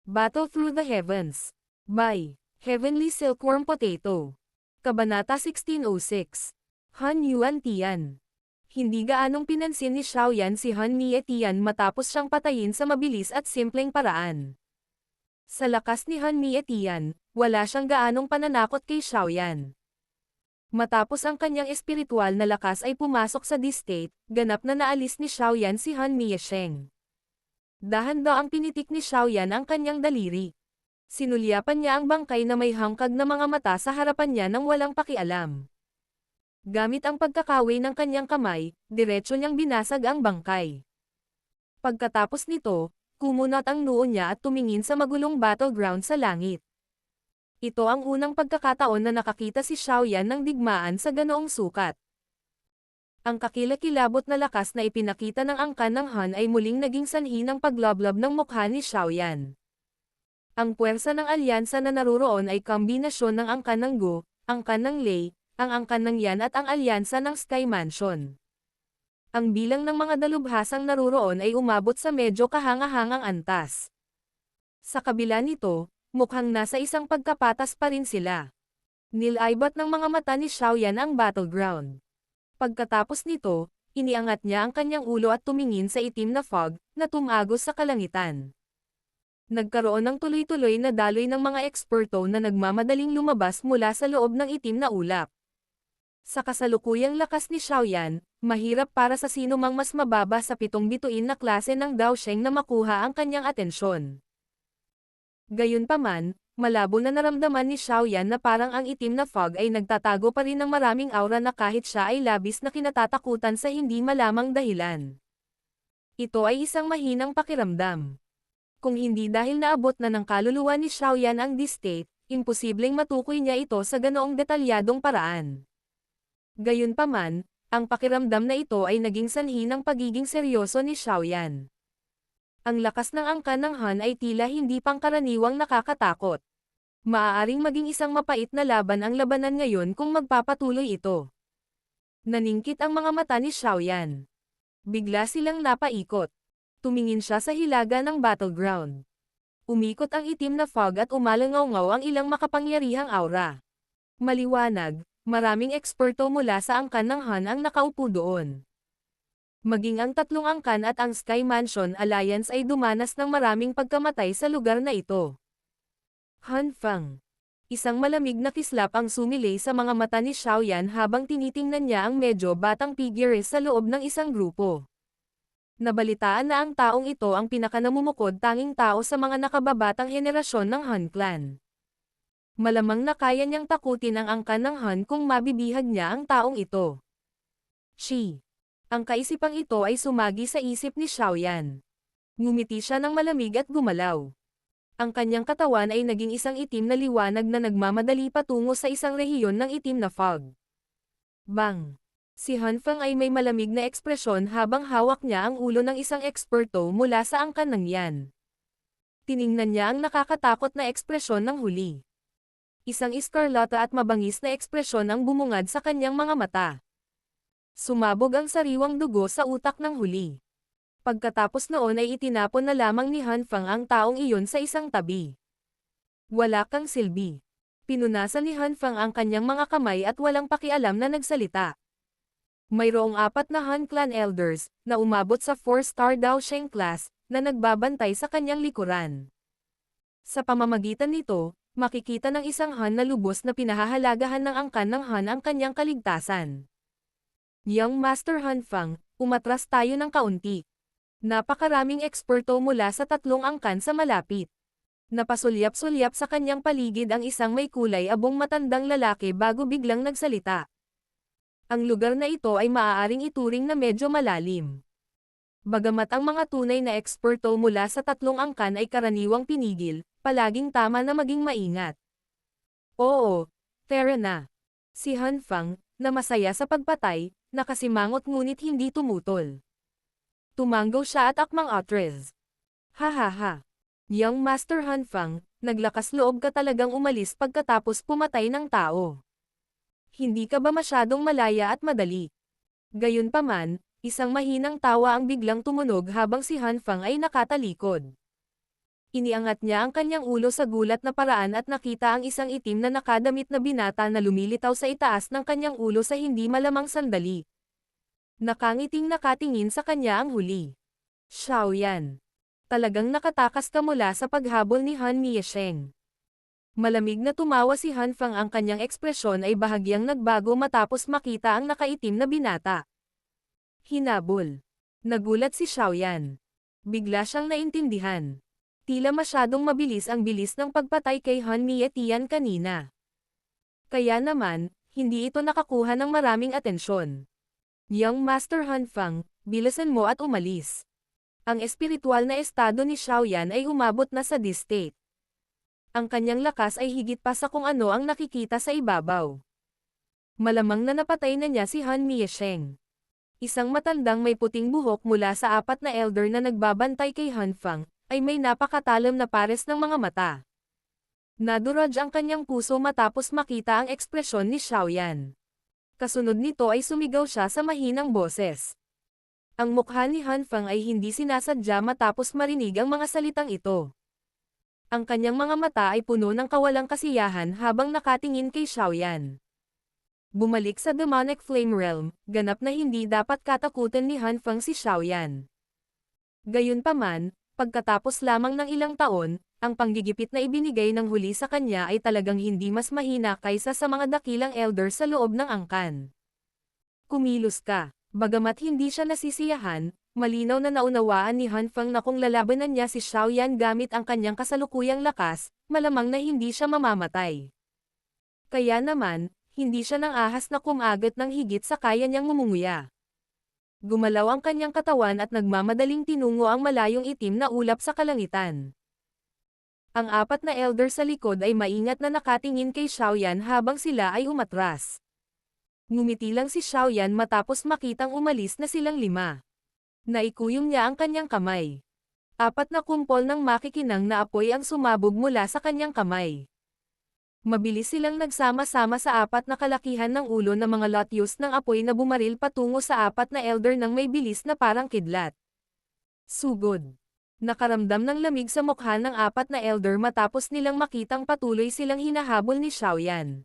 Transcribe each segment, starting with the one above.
Battle Through the Heavens. By Heavenly Silkworm Potato. Kabanata 1606. Han Yuan Tian. Hindi gaanong pinansin ni Xiaoyan si Han Mie Tian matapos siyang patayin sa mabilis at simpleng paraan. Sa lakas ni Han Mie Tian, wala siyang gaanong pananakot kay Xiaoyan. Matapos ang kanyang espiritual na lakas ay pumasok sa D-state, ganap na naalis ni Xiaoyan si Han Mie Sheng. Dahan-daang pinitik ni Xiaoyan ang kanyang daliri. Sinulyapan niya ang bangkay na may hangkag na mga mata sa harapan niya nang walang pakialam. Gamit ang pagkakaway ng kanyang kamay, diretso niyang binasag ang bangkay. Pagkatapos nito, kumunat ang noo niya at tumingin sa magulong battleground sa langit. Ito ang unang pagkakataon na nakakita si Xiaoyan ng digmaan sa ganoong sukat. Ang kakilakilabot na lakas na ipinakita ng angkan ng Han ay muling naging sanhi ng paglablab ng mukha ni Xiaoyan. Ang puwersa ng alyansa na naruroon ay kombinasyon ng angkan ng Gu, angkan ng Lei, ang angkan ng Yan at ang alyansa ng Sky Mansion. Ang bilang ng mga dalubhasang naruroon ay umabot sa medyo kahanga-hangang antas. Sa kabila nito, mukhang nasa isang pagkapatas pa rin sila. Nilaibat ng mga mata ni Xiaoyan ang battleground. Pagkatapos nito, iniangat niya ang kanyang ulo at tumingin sa itim na fog, na tumagos sa kalangitan. Nagkaroon ng tuloy-tuloy na daloy ng mga eksperto na nagmamadaling lumabas mula sa loob ng itim na ulap. Sa kasalukuyang lakas ni Xiaoyan, mahirap para sa sino mang mas mababa sa 7 bituin na klase ng Daosheng na makuha ang kanyang atensyon. Gayunpaman, malabo na naramdaman ni Xiaoyan na parang ang itim na fog ay nagtatago pa rin ng maraming aura na kahit siya ay labis na kinatatakutan sa hindi malamang dahilan. Ito ay isang mahinang pakiramdam. Kung hindi dahil naabot na ng kaluluwa ni Xiaoyan ang D-state, imposibleng matukoy niya ito sa ganoong detalyadong paraan. Gayunpaman, ang pakiramdam na ito ay naging sanhi ng pagiging seryoso ni Xiaoyan. Ang lakas ng angkan ng Han ay tila hindi pangkaraniwang nakakatakot. Maaaring maging isang mapait na laban ang labanan ngayon kung magpapatuloy ito. Naningkit ang mga mata ni Xiaoyan. Bigla silang napaikot. Tumingin siya sa hilaga ng battleground. Umikot ang itim na fog at umalangaw-ngaw ang ilang makapangyarihang aura. Maliwanag, maraming eksperto mula sa angkan ng Han ang nakaupo doon. Maging ang 3 angkan at ang Sky Mansion Alliance ay dumanas ng maraming pagkamatay sa lugar na ito. Han Feng. Isang malamig na kislap ang sumilay sa mga mata ni Xiaoyan habang tinitingnan niya ang medyo batang figure sa loob ng isang grupo. Nabalitaan na ang taong ito ang pinakanamumukod tanging tao sa mga nakababatang henerasyon ng Han Clan. Malamang na kaya niyang takutin ang angkan ng Han kung mabibihag niya ang taong ito. Shi. Ang kaisipang ito ay sumagi sa isip ni Xiaoyan. Ngumiti siya ng malamig at gumalaw. Ang kanyang katawan ay naging isang itim na liwanag na nagmamadali patungo sa isang rehiyon ng itim na fog. Bang! Si Han Feng ay may malamig na ekspresyon habang hawak niya ang ulo ng isang eksperto mula sa angkan ng Yan. Tiningnan niya ang nakakatakot na ekspresyon ng huli. Isang iskarlata at mabangis na ekspresyon ang bumungad sa kanyang mga mata. Sumabog ang sariwang dugo sa utak ng huli. Pagkatapos noon ay itinapon na lamang ni Han Feng ang taong iyon sa isang tabi. Wala kang silbi. Pinunasan ni Han Feng ang kanyang mga kamay at walang pakialam na nagsalita. Mayroong 4 na Han Clan Elders, na umabot sa 4-star Daosheng class, na nagbabantay sa kanyang likuran. Sa pamamagitan nito, makikita ng isang Han na lubos na pinahahalagahan ng angkan ng Han ang kanyang kaligtasan. Young Master Han Feng, umatras tayo ng kaunti. Napakaraming eksperto mula sa 3 angkan sa malapit. Napasulyap-sulyap sa kanyang paligid ang isang may kulay abong matandang lalaki bago biglang nagsalita. Ang lugar na ito ay maaaring ituring na medyo malalim. Bagamat ang mga tunay na eksperto mula sa 3 angkan ay karaniwang pinigil, palaging tama na maging maingat. Oo, tara na. Si Han Feng, na masaya sa pagpatay, nakasimangot ngunit hindi tumutol. Tumanggaw siya at akmang utres. Ha. Young Master Han Feng, naglakas loob ka talagang umalis pagkatapos pumatay ng tao. Hindi ka ba masyadong malaya at madali? Gayunpaman, isang mahinang tawa ang biglang tumunog habang si Han Feng ay nakatalikod. Iniangat niya ang kanyang ulo sa gulat na paraan at nakita ang isang itim na nakadamit na binata na lumilitaw sa itaas ng kanyang ulo sa hindi malamang sandali. Nakangiting nakatingin sa kanya ang huli. Xiaoyan. Talagang nakatakas ka mula sa paghabol ni Han Miesheng. Malamig na tumawa si Han Fang, ang kanyang ekspresyon ay bahagyang nagbago matapos makita ang nakaitim na binata. Hinabol. Nagulat si Xiaoyan. Bigla siyang naintindihan. Tila masyadong mabilis ang bilis ng pagpatay kay Han Mietian kanina. Kaya naman, hindi ito nakakuha ng maraming atensyon. Young Master Han Fang, bilisan mo at umalis. Ang espiritual na estado ni Xiaoyan ay umabot na sa D-state. Ang kanyang lakas ay higit pa sa kung ano ang nakikita sa ibabaw. Malamang na napatay na niya si Han Miesheng. Isang matandang may puting buhok mula sa apat na elder na nagbabantay kay Han Fang, ay may napakatalam na pares ng mga mata. Nadurog ang kanyang puso matapos makita ang ekspresyon ni Xiaoyan. Kasunod nito ay sumigaw siya sa mahinang boses. Ang mukha ni Han Fang ay hindi sinasadya matapos marinig ang mga salitang ito. Ang kanyang mga mata ay puno ng kawalang kasiyahan habang nakatingin kay Xiaoyan. Bumalik sa Demonic Flame Realm, ganap na hindi dapat katakutan ni Han Fang si Xiaoyan. Gayunpaman, pagkatapos lamang ng ilang taon, ang panggigipit na ibinigay ng huli sa kanya ay talagang hindi mas mahina kaysa sa mga dakilang elder sa loob ng angkan. Kumilos ka. Bagamat hindi siya nasisiyahan, malinaw na naunawaan ni Han Fang na kung lalabanan niya si Xiaoyan gamit ang kanyang kasalukuyang lakas, malamang na hindi siya mamamatay. Kaya naman, hindi siya nang ahas na kumagat ng higit sa kaya niyang ngumunguya. Gumalaw ang kanyang katawan at nagmamadaling tinungo ang malayong itim na ulap sa kalangitan. Ang apat na elder sa likod ay maingat na nakatingin kay Xiaoyan habang sila ay umatras. Ngumiti lang si Xiaoyan matapos makitang umalis na silang lima. Naikuyong niya ang kanyang kamay. Apat na kumpol ng makikinang na apoy ang sumabog mula sa kanyang kamay. Mabilis silang nagsama-sama sa apat na kalakihan ng ulo ng mga lotyos ng apoy na bumaril patungo sa apat na elder ng may bilis na parang kidlat. Sugod. Nakaramdam ng lamig sa mukha ng apat na elder matapos nilang makitang patuloy silang hinahabol ni Xiaoyan.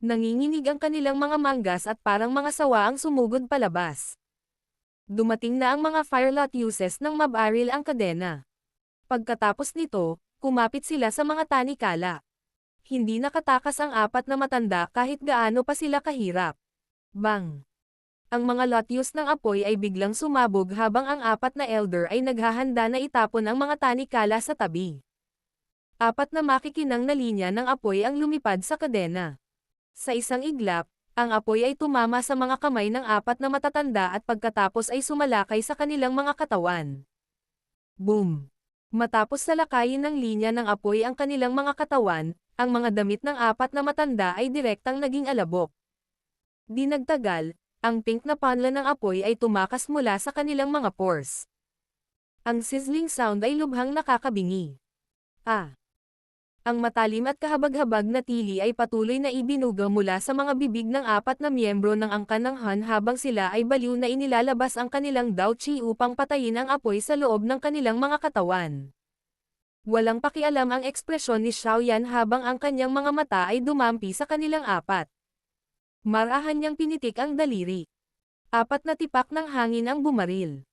Nanginginig ang kanilang mga manggas at parang mga sawa ang sumugod palabas. Dumating na ang mga fire lotuses nang mabaril ang kadena. Pagkatapos nito, kumapit sila sa mga tanikala. Hindi nakatakas ang apat na matanda kahit gaano pa sila kahirap. Bang! Ang mga lotyos ng apoy ay biglang sumabog habang ang apat na elder ay naghahanda na itapon ang mga tanikala sa tabi. Apat na makikinang na linya ng apoy ang lumipad sa kadena. Sa isang iglap, ang apoy ay tumama sa mga kamay ng apat na matatanda at pagkatapos ay sumalakay sa kanilang mga katawan. Boom! Matapos salakayin ng linya ng apoy ang kanilang mga katawan, ang mga damit ng apat na matanda ay direktang naging alabok. Di nagtagal, ang pink na panla ng apoy ay tumakas mula sa kanilang mga pores. Ang sizzling sound ay lubhang nakakabingi. Ang matalim at kahabag-habag na tili ay patuloy na ibinuga mula sa mga bibig ng apat na miyembro ng angkan ng Han habang sila ay baliw na inilalabas ang kanilang Dao Chi upang patayin ang apoy sa loob ng kanilang mga katawan. Walang pakialam ang ekspresyon ni Xiaoyan habang ang kanyang mga mata ay dumampi sa kanilang apat. Marahan niyang pinitik ang daliri. Apat na tipak ng hangin ang bumaril.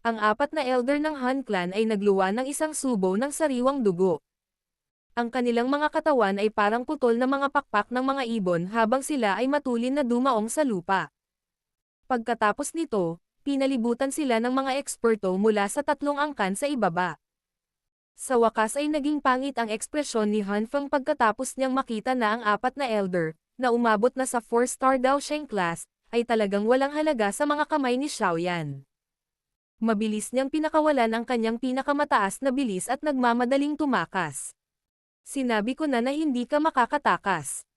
Ang apat na elder ng Han clan ay nagluwa ng isang subo ng sariwang dugo. Ang kanilang mga katawan ay parang putol na mga pakpak ng mga ibon habang sila ay matulin na dumaong sa lupa. Pagkatapos nito, pinalibutan sila ng mga eksperto mula sa tatlong angkan sa ibaba. Sa wakas ay naging pangit ang ekspresyon ni Han Fang pagkatapos niyang makita na ang apat na elder, na umabot na sa 4-star Dao Sheng class, ay talagang walang halaga sa mga kamay ni Xiaoyan. Mabilis niyang pinakawalan ang kanyang pinakamataas na bilis at nagmamadaling tumakas. Sinabi ko na hindi ka makakatakas.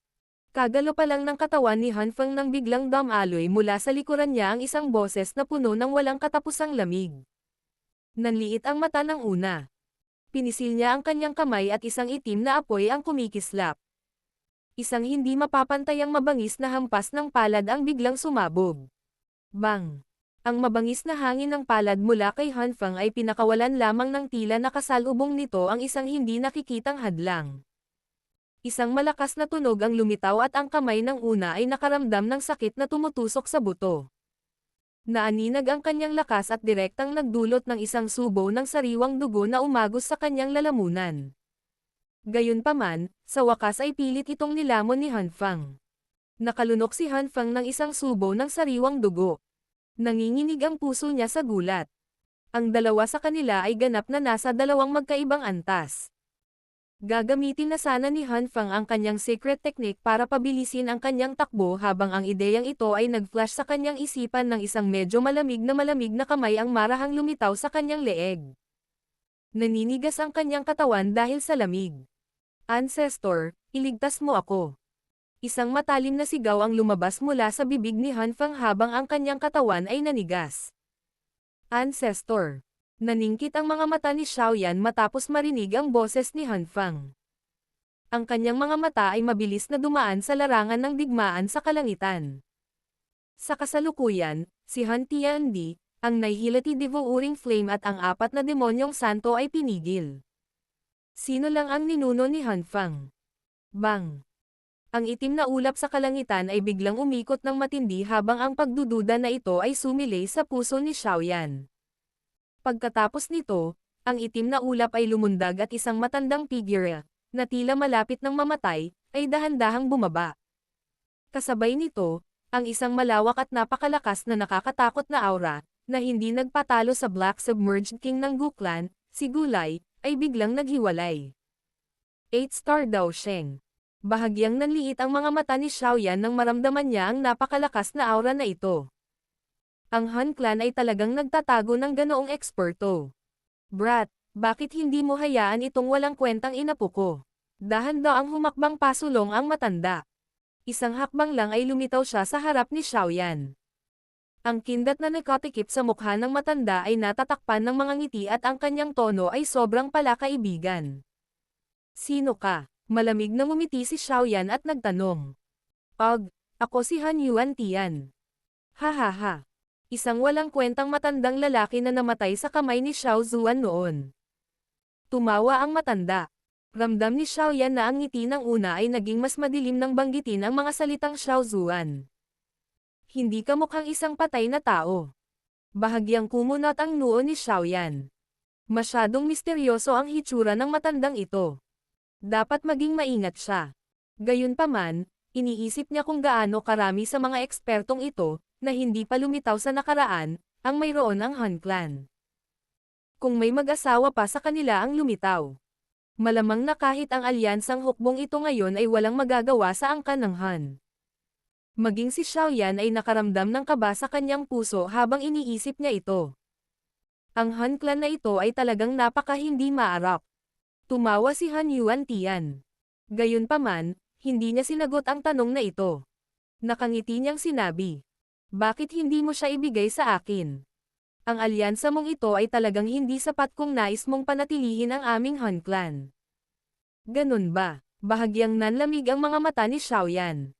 Kagalo pa lang ng katawan ni Han Fang nang biglang dumaloy mula sa likuran niya ang isang boses na puno ng walang katapusang lamig. Nanliit ang mata ng una. Pinisil niya ang kanyang kamay at isang itim na apoy ang kumikislap. Isang hindi mapapantayang mabangis na hampas ng palad ang biglang sumabog. Bang! Ang mabangis na hangin ng palad mula kay Hanfang ay pinakawalan lamang ng tila nakasalubong nito ang isang hindi nakikitang hadlang. Isang malakas na tunog ang lumitaw at ang kamay ng una ay nakaramdam ng sakit na tumutusok sa buto. Naaninag ang kanyang lakas at direktang nagdulot ng isang subo ng sariwang dugo na umagos sa kanyang lalamunan. Gayunpaman, sa wakas ay pilit itong nilamon ni Hanfang. Nakalunok si Hanfang ng isang subo ng sariwang dugo. Nanginginig ang puso niya sa gulat. Ang dalawa sa kanila ay ganap na nasa dalawang magkaibang antas. Gagamitin na sana ni Hanfang ang kanyang secret technique para pabilisin ang kanyang takbo habang ang ideyang ito ay nag-flash sa kanyang isipan ng isang medyo malamig na kamay ang marahang lumitaw sa kanyang leeg. Naninigas ang kanyang katawan dahil sa lamig. Ancestor, iligtas mo ako. Isang matalim na sigaw ang lumabas mula sa bibig ni Hanfang habang ang kanyang katawan ay nanigas. Ancestor. Naningkit ang mga mata ni Xiaoyan matapos marinig ang boses ni Hanfang. Ang kanyang mga mata ay mabilis na dumaan sa larangan ng digmaan sa kalangitan. Sa kasalukuyan, si Han Tiandi, ang Nihility Devouring Flame at ang 4 na demonyong santo ay pinigil. Sino lang ang ninuno ni Hanfang? Bang! Ang itim na ulap sa kalangitan ay biglang umikot ng matindi habang ang pagdududa na ito ay sumilay sa puso ni Xiaoyan. Pagkatapos nito, ang itim na ulap ay lumundag at isang matandang figure, na tila malapit ng mamatay, ay dahan-dahang bumaba. Kasabay nito, ang isang malawak at napakalakas na nakakatakot na aura, na hindi nagpatalo sa Black Submerged King ng Guklan, si Gulay, ay biglang naghiwalay. 8-star Dao Sheng. Bahagyang nanliit ang mga mata ni Xiaoyan nang maramdaman niya ang napakalakas na aura na ito. Ang Han Clan ay talagang nagtatago ng ganoong eksperto. Brat, bakit hindi mo hayaan itong walang kwentang inapo ko? Dahan-daang humakbang pasulong ang matanda. Isang hakbang lang ay lumitaw siya sa harap ni Xiaoyan. Ang kindat na nakatikip sa mukha ng matanda ay natatakpan ng mga ngiti at ang kanyang tono ay sobrang palakaibigan. Sino ka? Malamig na ngumiti si Xiaoyan at nagtanong. Ako si Han Yuan Tian. Hahaha. Isang walang kwentang matandang lalaki na namatay sa kamay ni Xiao Zuan noon. Tumawa ang matanda. Ramdam ni Xiaoyan na ang ngiti ng una ay naging mas madilim nang banggitin ang mga salitang Xiao Zuan. Hindi ka mukhang isang patay na tao. Bahagyang kumunot ang noo ni Xiaoyan. Masyadong misteryoso ang hitsura ng matandang ito. Dapat maging maingat siya. Gayunpaman, iniisip niya kung gaano karami sa mga ekspertong ito, na hindi pa lumitaw sa nakaraan, ang mayroon ng Han Clan. Kung may mag-asawa pa sa kanila ang lumitaw. Malamang na kahit ang alyansang hukbong ito ngayon ay walang magagawa sa angkan ng Han. Maging si Xiaoyan ay nakaramdam ng kaba sa kanyang puso habang iniisip niya ito. Ang Han Clan na ito ay talagang napaka hindi maarap. Tumawa si Han Yuan Tian. Gayunpaman, hindi niya sinagot ang tanong na ito. Nakangiti niyang sinabi. Bakit hindi mo siya ibigay sa akin? Ang alyansa mong ito ay talagang hindi sapat kung nais mong panatilihin ang aming Han Clan. Ganun ba? Bahagyang nanlamig ang mga mata ni Xiaoyan.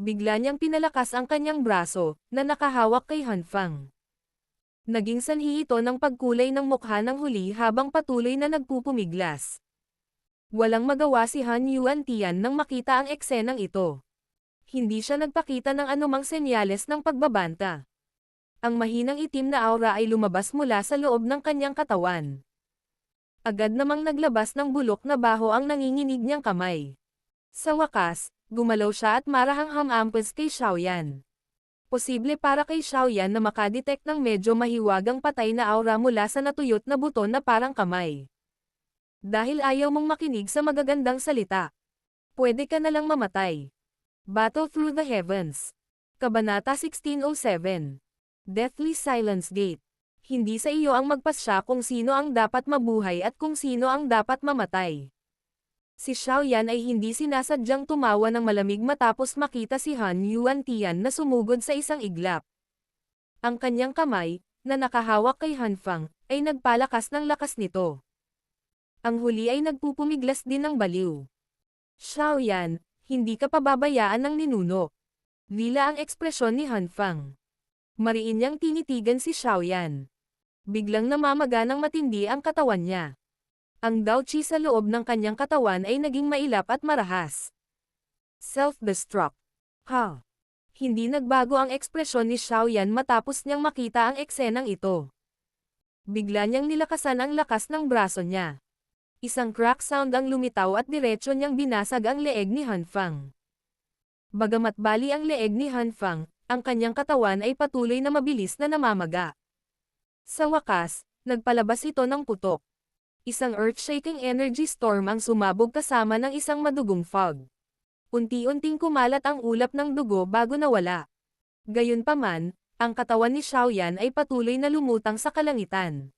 Bigla niyang pinalakas ang kanyang braso, na nakahawak kay Hanfang. Naging sanhi ito ng pagkulay ng mukha ng huli habang patuloy na nagpupumiglas. Walang magawa si Han Yuan Tian nang makita ang eksenang ito. Hindi siya nagpakita ng anumang senyales ng pagbabanta. Ang mahinang itim na aura ay lumabas mula sa loob ng kanyang katawan. Agad namang naglabas ng bulok na baho ang nanginginig niyang kamay. Sa wakas, gumalaw siya at marahang hamampes kay Xiaoyan. Posible para kay Xiaoyan na makadetect ng medyo mahiwagang patay na aura mula sa natuyot na buto na parang kamay. Dahil ayaw mong makinig sa magagandang salita. Pwede ka na lang mamatay. Battle Through the Heavens. Kabanata 1607. Deathly Silence Gate. Hindi sa iyo ang magpasya kung sino ang dapat mabuhay at kung sino ang dapat mamatay. Si Xiaoyan ay hindi sinasadyang tumawa ng malamig matapos makita si Han Yuan Tian na sumugod sa isang iglap. Ang kanyang kamay, na nakahawak kay Hanfang, ay nagpalakas ng lakas nito. Ang huli ay nagpupumiglas din ng baliw. Xiaoyan, hindi ka pababayaan ng ninuno. Lila ang ekspresyon ni Hanfang. Mariin niyang tinitigan si Xiaoyan. Biglang namamaga ng matindi ang katawan niya. Ang Daoqi sa loob ng kanyang katawan ay naging mailap at marahas. Self-destruct. Ha! Hindi nagbago ang ekspresyon ni Xiaoyan matapos niyang makita ang eksenang ito. Bigla niyang nilakasan ang lakas ng braso niya. Isang crack sound ang lumitaw at diretso niyang binasag ang leeg ni Hanfang. Bagamat bali ang leeg ni Hanfang, ang kanyang katawan ay patuloy na mabilis na namamaga. Sa wakas, nagpalabas ito ng putok. Isang earth-shaking energy storm ang sumabog kasama ng isang madugong fog. Unti-unting kumalat ang ulap ng dugo bago nawala. Gayunpaman, ang katawan ni Xiaoyan ay patuloy na lumutang sa kalangitan.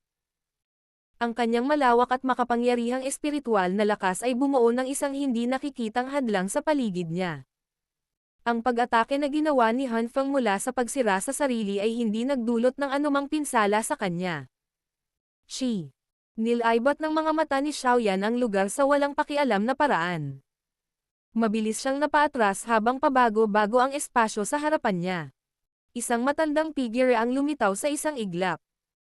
Ang kanyang malawak at makapangyarihang espiritual na lakas ay bumuo ng isang hindi nakikitang hadlang sa paligid niya. Ang pag-atake na ginawa ni Hanfang mula sa pagsira sa sarili ay hindi nagdulot ng anumang pinsala sa kanya. Nilaybot ng mga mata ni Xiaoyan ang lugar sa walang pakialam na paraan. Mabilis siyang napaatras habang pabago-bago ang espasyo sa harapan niya. Isang matandang figure ang lumitaw sa isang iglap.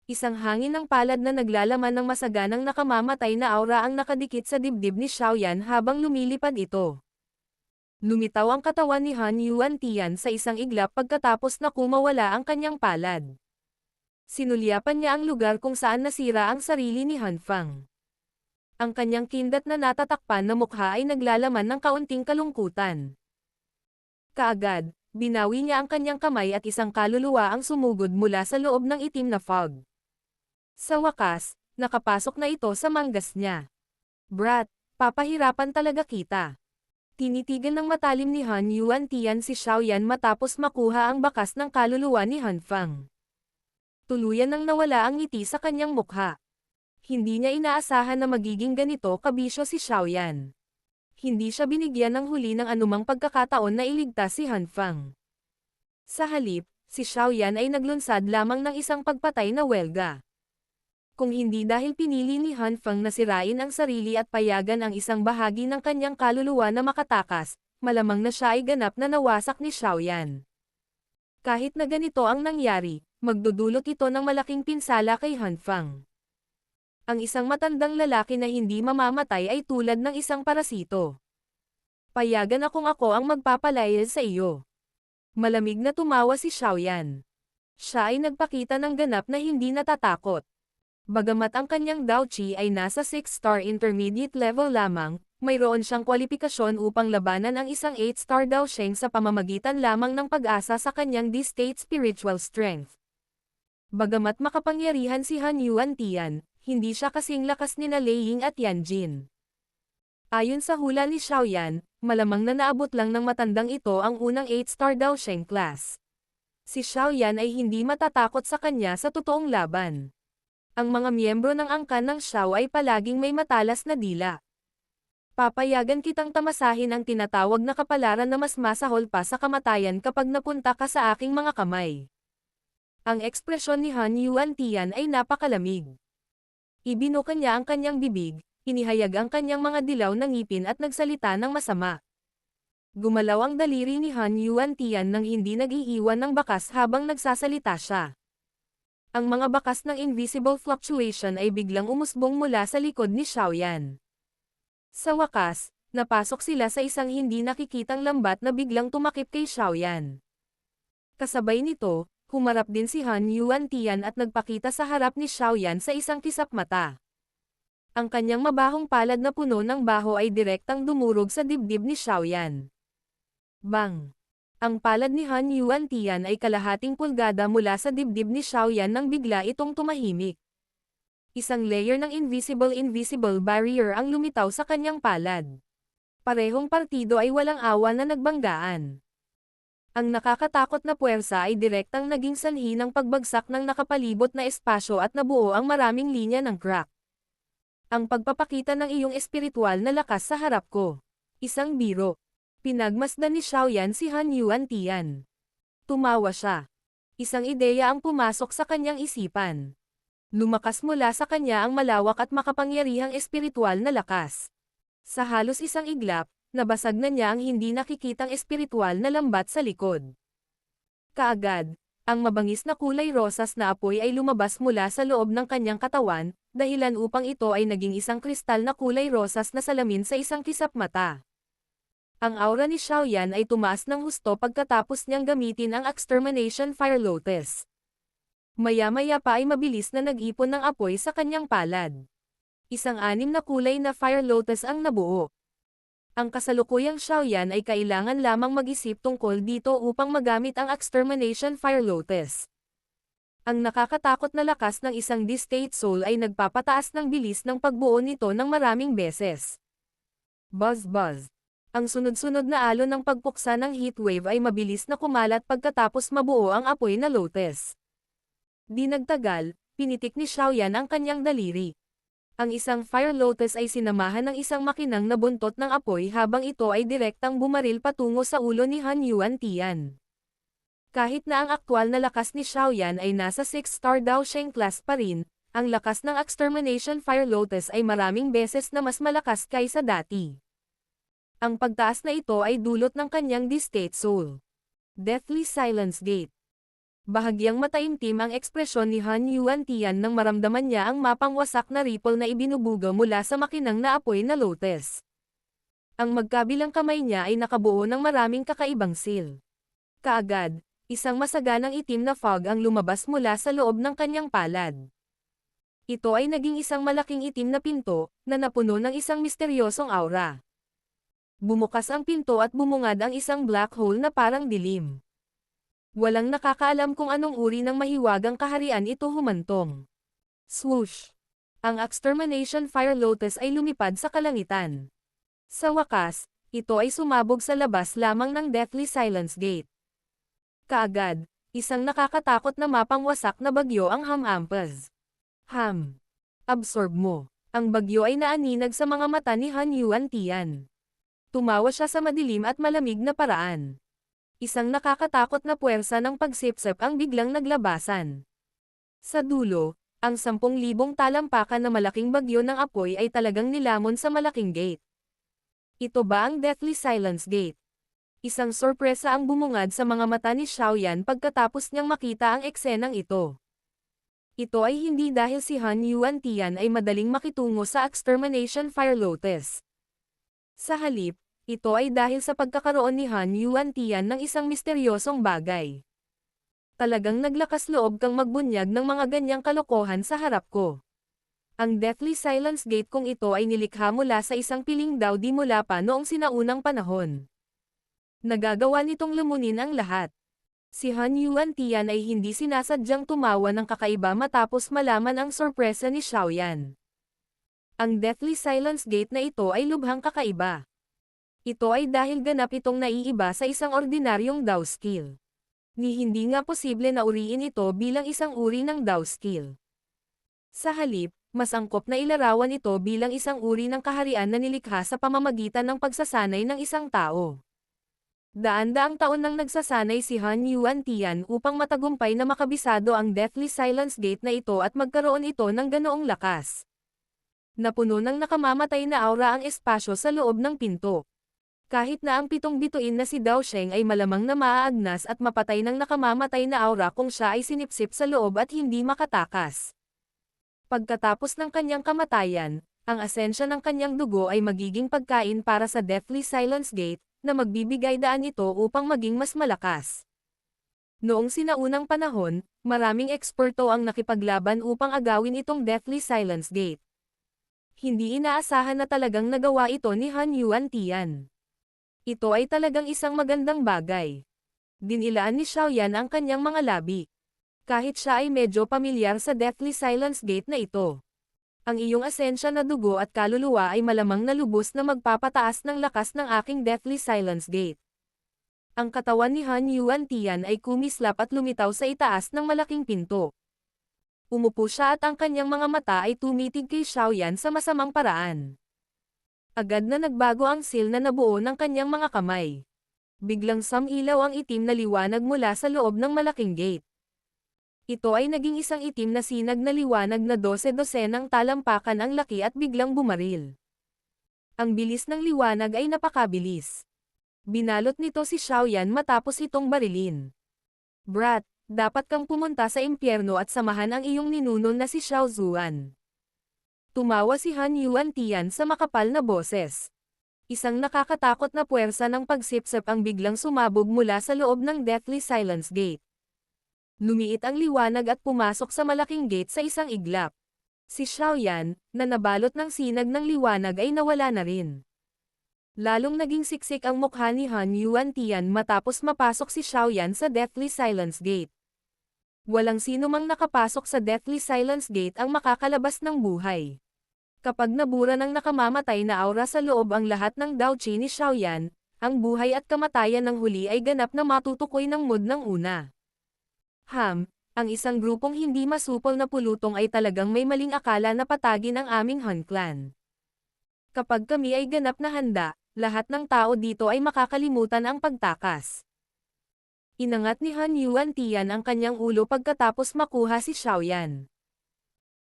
Isang hangin ng palad na naglalaman ng masaganang nakamamatay na aura ang nakadikit sa dibdib ni Xiaoyan habang lumilipad ito. Lumitaw ang katawan ni Han Yuantian sa isang iglap pagkatapos na kumawala ang kanyang palad. Sinulyapan niya ang lugar kung saan nasira ang sarili ni Hanfang. Ang kanyang kindat na natatakpan na mukha ay naglalaman ng kaunting kalungkutan. Kaagad, binawi niya ang kanyang kamay at isang kaluluwa ang sumugod mula sa loob ng itim na fog. Sa wakas, nakapasok na ito sa manggas niya. Brat, papahirapan talaga kita. Tinitigan ng matalim ni Han Yuantian si Xiaoyan matapos makuha ang bakas ng kaluluwa ni Hanfang. Tuluyan nang nawala ang ngiti sa kanyang mukha. Hindi niya inaasahan na magiging ganito kabisyo si Xiaoyan. Hindi siya binigyan ng huli ng anumang pagkakataon na iligtas si Hanfang. Sa halip, si Xiaoyan ay naglunsad lamang ng isang pagpatay na welga. Kung hindi dahil pinili ni Hanfang na sirain ang sarili at payagan ang isang bahagi ng kanyang kaluluwa na makatakas, malamang na siya ay ganap na nawasak ni Xiaoyan. Kahit na ganito ang nangyari, magdudulot ito ng malaking pinsala kay Hanfang. Ang isang matandang lalaki na hindi mamamatay ay tulad ng isang parasito. Payagan akong ako ang magpapalayas sa iyo. Malamig na tumawa si Xiaoyan. Siya ay nagpakita ng ganap na hindi natatakot. Bagamat ang kanyang Daoqi ay nasa 6-star intermediate level lamang, mayroon siyang kwalipikasyon upang labanan ang isang 8-star Daosheng sa pamamagitan lamang ng pag-asa sa kanyang D-state spiritual strength. Bagamat makapangyarihan si Han Yuantian, hindi siya kasing lakas nina Lei Ying at Yan Jin. Ayon sa hula ni Xiaoyan, malamang na naabot lang ng matandang ito ang unang 8-star Daosheng class. Si Xiaoyan ay hindi matatakot sa kanya sa totoong laban. Ang mga miyembro ng angkan ng Xiao ay palaging may matalas na dila. Papayagan kitang tamasahin ang tinatawag na kapalaran na mas masahol pa sa kamatayan kapag napunta ka sa aking mga kamay. Ang ekspresyon ni Han Yuantian ay napakalamig. Ibinuka niya ang kanyang bibig, inihayag ang kanyang mga dilaw na ngipin at nagsalita ng masama. Gumalaw ang daliri ni Han Yuantian nang hindi nag-iiwan ng bakas habang nagsasalita siya. Ang mga bakas ng invisible fluctuation ay biglang umusbong mula sa likod ni Xiaoyan. Sa wakas, napasok sila sa isang hindi nakikitang lambat na biglang tumakip kay Xiaoyan. Kasabay nito, humarap din si Han Yuantian at nagpakita sa harap ni Xiaoyan sa isang kisap mata. Ang kanyang mabahong palad na puno ng baho ay direktang dumurog sa dibdib ni Xiaoyan. Bang! Ang palad ni Han Yuantian ay kalahating pulgada mula sa dibdib ni Xiaoyan nang bigla itong tumahimik. Isang layer ng invisible barrier ang lumitaw sa kanyang palad. Parehong partido ay walang awa na nagbanggaan. Ang nakakatakot na puwersa ay direktang naging sanhi ng pagbagsak ng nakapalibot na espasyo at nabuo ang maraming linya ng crack. Ang pagpapakita ng iyong espiritual na lakas sa harap ko. Isang biro. Pinagmasdan ni Xiaoyan si Han Yuantian. Tumawa siya. Isang ideya ang pumasok sa kanyang isipan. Lumakas mula sa kanya ang malawak at makapangyarihang espiritual na lakas. Sa halos isang iglap, nabasag na niya ang hindi nakikitang espiritual na lambat sa likod. Kaagad, Ang mabangis na kulay rosas na apoy ay lumabas mula sa loob ng kanyang katawan, dahilan upang ito ay naging isang kristal na kulay rosas na salamin sa isang kisap mata. Ang aura ni Xiaoyan ay tumaas ng husto pagkatapos niyang gamitin ang Extermination Fire Lotus. Maya-maya pa ay mabilis na nag-ipon ng apoy sa kanyang palad. Isang anim na kulay na Fire Lotus ang nabuo. Ang kasalukuyang Xiaoyan ay kailangan lamang mag-isip tungkol dito upang magamit ang Extermination Fire Lotus. Ang nakakatakot na lakas ng isang D-State Soul ay nagpapataas ng bilis ng pagbuo nito ng maraming beses. Buzz buzz. Ang sunod-sunod na alon ng pagpuksa ng heatwave ay mabilis na kumalat pagkatapos mabuo ang apoy na lotus. Di nagtagal, pinitik ni Xiaoyan ang kanyang daliri. Ang isang Fire Lotus ay sinamahan ng isang makinang na buntot ng apoy habang ito ay direktang bumaril patungo sa ulo ni Han Yuan-Tian. Kahit na ang aktwal na lakas ni Xiaoyan ay nasa 6-star Daosheng class pa rin, ang lakas ng Extermination Fire Lotus ay maraming beses na mas malakas kaysa dati. Ang pagtaas na ito ay dulot ng kanyang D-State Soul. Deathly Silence Gate. Bahagyang mataimtim ang ekspresyon ni Han Yuan-Tian nang maramdaman niya ang mapangwasak na ripple na ibinubuga mula sa makinang na apoy na lotus. Ang magkabilang kamay niya ay nakabuo ng maraming kakaibang seal. Kaagad, isang masaganang itim na fog ang lumabas mula sa loob ng kanyang palad. Ito ay naging isang malaking itim na pinto, na napuno ng isang misteryosong aura. Bumukas ang pinto at bumungad ang isang black hole na parang dilim. Walang nakakaalam kung anong uri ng mahiwagang kaharian ito humantong. Swoosh! Ang Extermination Fire Lotus ay lumipad sa kalangitan. Sa wakas, ito ay sumabog sa labas lamang ng Deathly Silence Gate. Kaagad, isang nakakatakot na mapangwasak na bagyo ang Hamampaz. Ham! Absorb mo! Ang bagyo ay naaninag sa mga mata ni Han Yuan-Tian. Tumawa siya sa madilim at malamig na paraan. Isang nakakatakot na puwersa ng pagsipsip ang biglang naglabasan. Sa dulo, ang 10,000 talampakan na malaking bagyo ng apoy ay talagang nilamon sa malaking gate. Ito ba ang Deathly Silence Gate? Isang sorpresa ang bumungad sa mga mata ni Xiaoyan pagkatapos niyang makita ang eksenang ito. Ito ay hindi dahil si Han Yuan-Tian ay madaling makitungo sa Extermination Fire Lotus. Sa halip, ito ay dahil sa pagkakaroon ni Han Yuan-Tian ng isang misteryosong bagay. Talagang naglakas loob kang magbunyag ng mga ganyang kalokohan sa harap ko. Ang Deathly Silence Gate kung ito ay nilikha mula sa isang piling daw di mula pa noong sinaunang panahon. Nagagawa nitong lumunin ang lahat. Si Han Yuan-Tian ay hindi sinasadyang tumawa ng kakaiba matapos malaman ang sorpresa ni Xiaoyan. Ang Deathly Silence Gate na ito ay lubhang kakaiba. Ito ay dahil ganap itong naiiba sa isang ordinaryong Dao skill. Ni hindi nga posible na uriin ito bilang isang uri ng Dao skill. Sa halip, mas angkop na ilarawan ito bilang isang uri ng kaharian na nilikha sa pamamagitan ng pagsasanay ng isang tao. Daan-daang taon nang nagsasanay si Han Yuan-Tian upang matagumpay na makabisado ang Deathly Silence Gate na ito at magkaroon ito ng ganoong lakas. Napuno ng nakamamatay na aura ang espasyo sa loob ng pinto. Kahit na ang 7 bituin na si Daosheng ay malamang na maaagnas at mapatay ng nakamamatay na aura kung siya ay sinipsip sa loob at hindi makatakas. Pagkatapos ng kanyang kamatayan, ang asensya ng kanyang dugo ay magiging pagkain para sa Deathly Silence Gate, na magbibigay daan ito upang maging mas malakas. Noong sinaunang panahon, maraming eksperto ang nakipaglaban upang agawin itong Deathly Silence Gate. Hindi inaasahan na talagang nagawa ito ni Han Yuan-Tian. Ito ay talagang isang magandang bagay. Dinilaan ni Xiaoyan ang kanyang mga labi. Kahit siya ay medyo pamilyar sa Deathly Silence Gate na ito. Ang iyong asensya na dugo at kaluluwa ay malamang na lubos na magpapataas ng lakas ng aking Deathly Silence Gate. Ang katawan ni Han Yuan-Tian ay kumislap at lumitaw sa itaas ng malaking pinto. Umupo siya at ang kanyang mga mata ay tumitig kay Xiaoyan sa masamang paraan. Agad na nagbago ang seal na nabuo ng kanyang mga kamay. Biglang sumilaw ang itim na liwanag mula sa loob ng malaking gate. Ito ay naging isang itim na sinag na liwanag na 12-dosenang talampakan ang laki at biglang bumaril. Ang bilis ng liwanag ay napakabilis. Binalot nito si Xiaoyan matapos itong barilin. Brat, Dapat kang pumunta sa impyerno at samahan ang iyong ninuno na si Xiao Zuan. Tumawa si Han Yuan Tian sa makapal na boses. Isang nakakatakot na puwersa ng pagsipsip ang biglang sumabog mula sa loob ng Deathly Silence Gate. Lumiit ang liwanag at pumasok sa malaking gate sa isang iglap. Si Xiaoyan, na nabalot ng sinag ng liwanag ay nawala na rin. Lalong naging siksik ang mukha ni Han Yuan Tian matapos mapasok si Xiaoyan sa Deathly Silence Gate. Walang sino mang nakapasok sa Deathly Silence Gate ang makakalabas ng buhay. Kapag nabura ng nakamamatay na aura sa loob ang lahat ng Daoqi ni Xiaoyan, ang buhay at kamatayan ng huli ay ganap na matutukoy ng mood ng una. Ang isang grupong hindi masupol na pulutong ay talagang may maling akala na patagin ang aming Han Clan. Kapag kami ay ganap na handa, lahat ng tao dito ay makakalimutan ang pagtakas. Inangat ni Han Yuan Tian ang kanyang ulo pagkatapos makuha si Xiaoyan.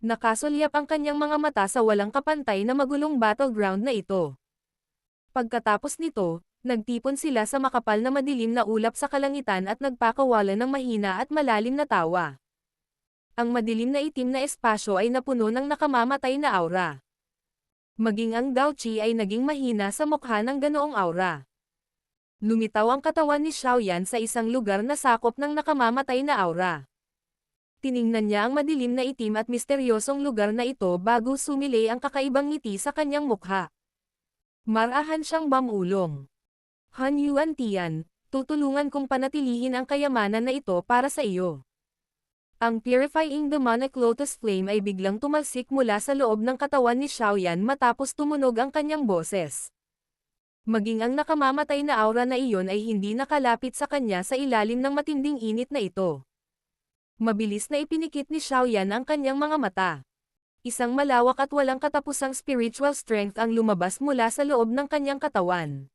Nakasulyap ang kanyang mga mata sa walang kapantay na magulong battleground na ito. Pagkatapos nito, nagtipon sila sa makapal na madilim na ulap sa kalangitan at nagpakawalan ng mahina at malalim na tawa. Ang madilim na itim na espasyo ay napuno ng nakamamatay na aura. Maging ang Daoqi ay naging mahina sa mukha ng ganoong aura. Lumitaw ang katawan ni Xiaoyan sa isang lugar na sakop ng nakamamatay na aura. Tiningnan niya ang madilim na itim at misteryosong lugar na ito bago sumilay ang kakaibang ngiti sa kanyang mukha. Marahan siyang mamulong. Han Yuan Tian, tutulungan kong panatilihin ang kayamanan na ito para sa iyo. Ang purifying demonic lotus flame ay biglang tumalsik mula sa loob ng katawan ni Xiaoyan matapos tumunog ang kanyang boses. Maging ang nakamamatay na aura na iyon ay hindi nakalapit sa kanya sa ilalim ng matinding init na ito. Mabilis na ipinikit ni Xiaoyan ang kanyang mga mata. Isang malawak at walang katapusang spiritual strength ang lumabas mula sa loob ng kanyang katawan.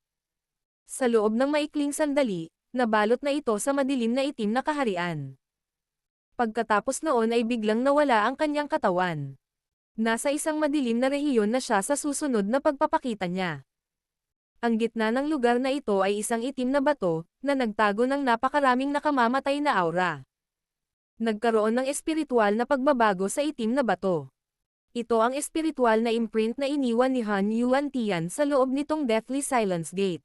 Sa loob ng maikling sandali, nabalot na ito sa madilim na itim na kaharian. Pagkatapos noon ay biglang nawala ang kanyang katawan. Nasa isang madilim na rehiyon na siya sa susunod na pagpapakita niya. Ang gitna ng lugar na ito ay isang itim na bato, na nagtago ng napakaraming nakamamatay na aura. Nagkaroon ng espiritual na pagbabago sa itim na bato. Ito ang espiritual na imprint na iniwan ni Han Yuan Tian sa loob nitong Deathly Silence Gate.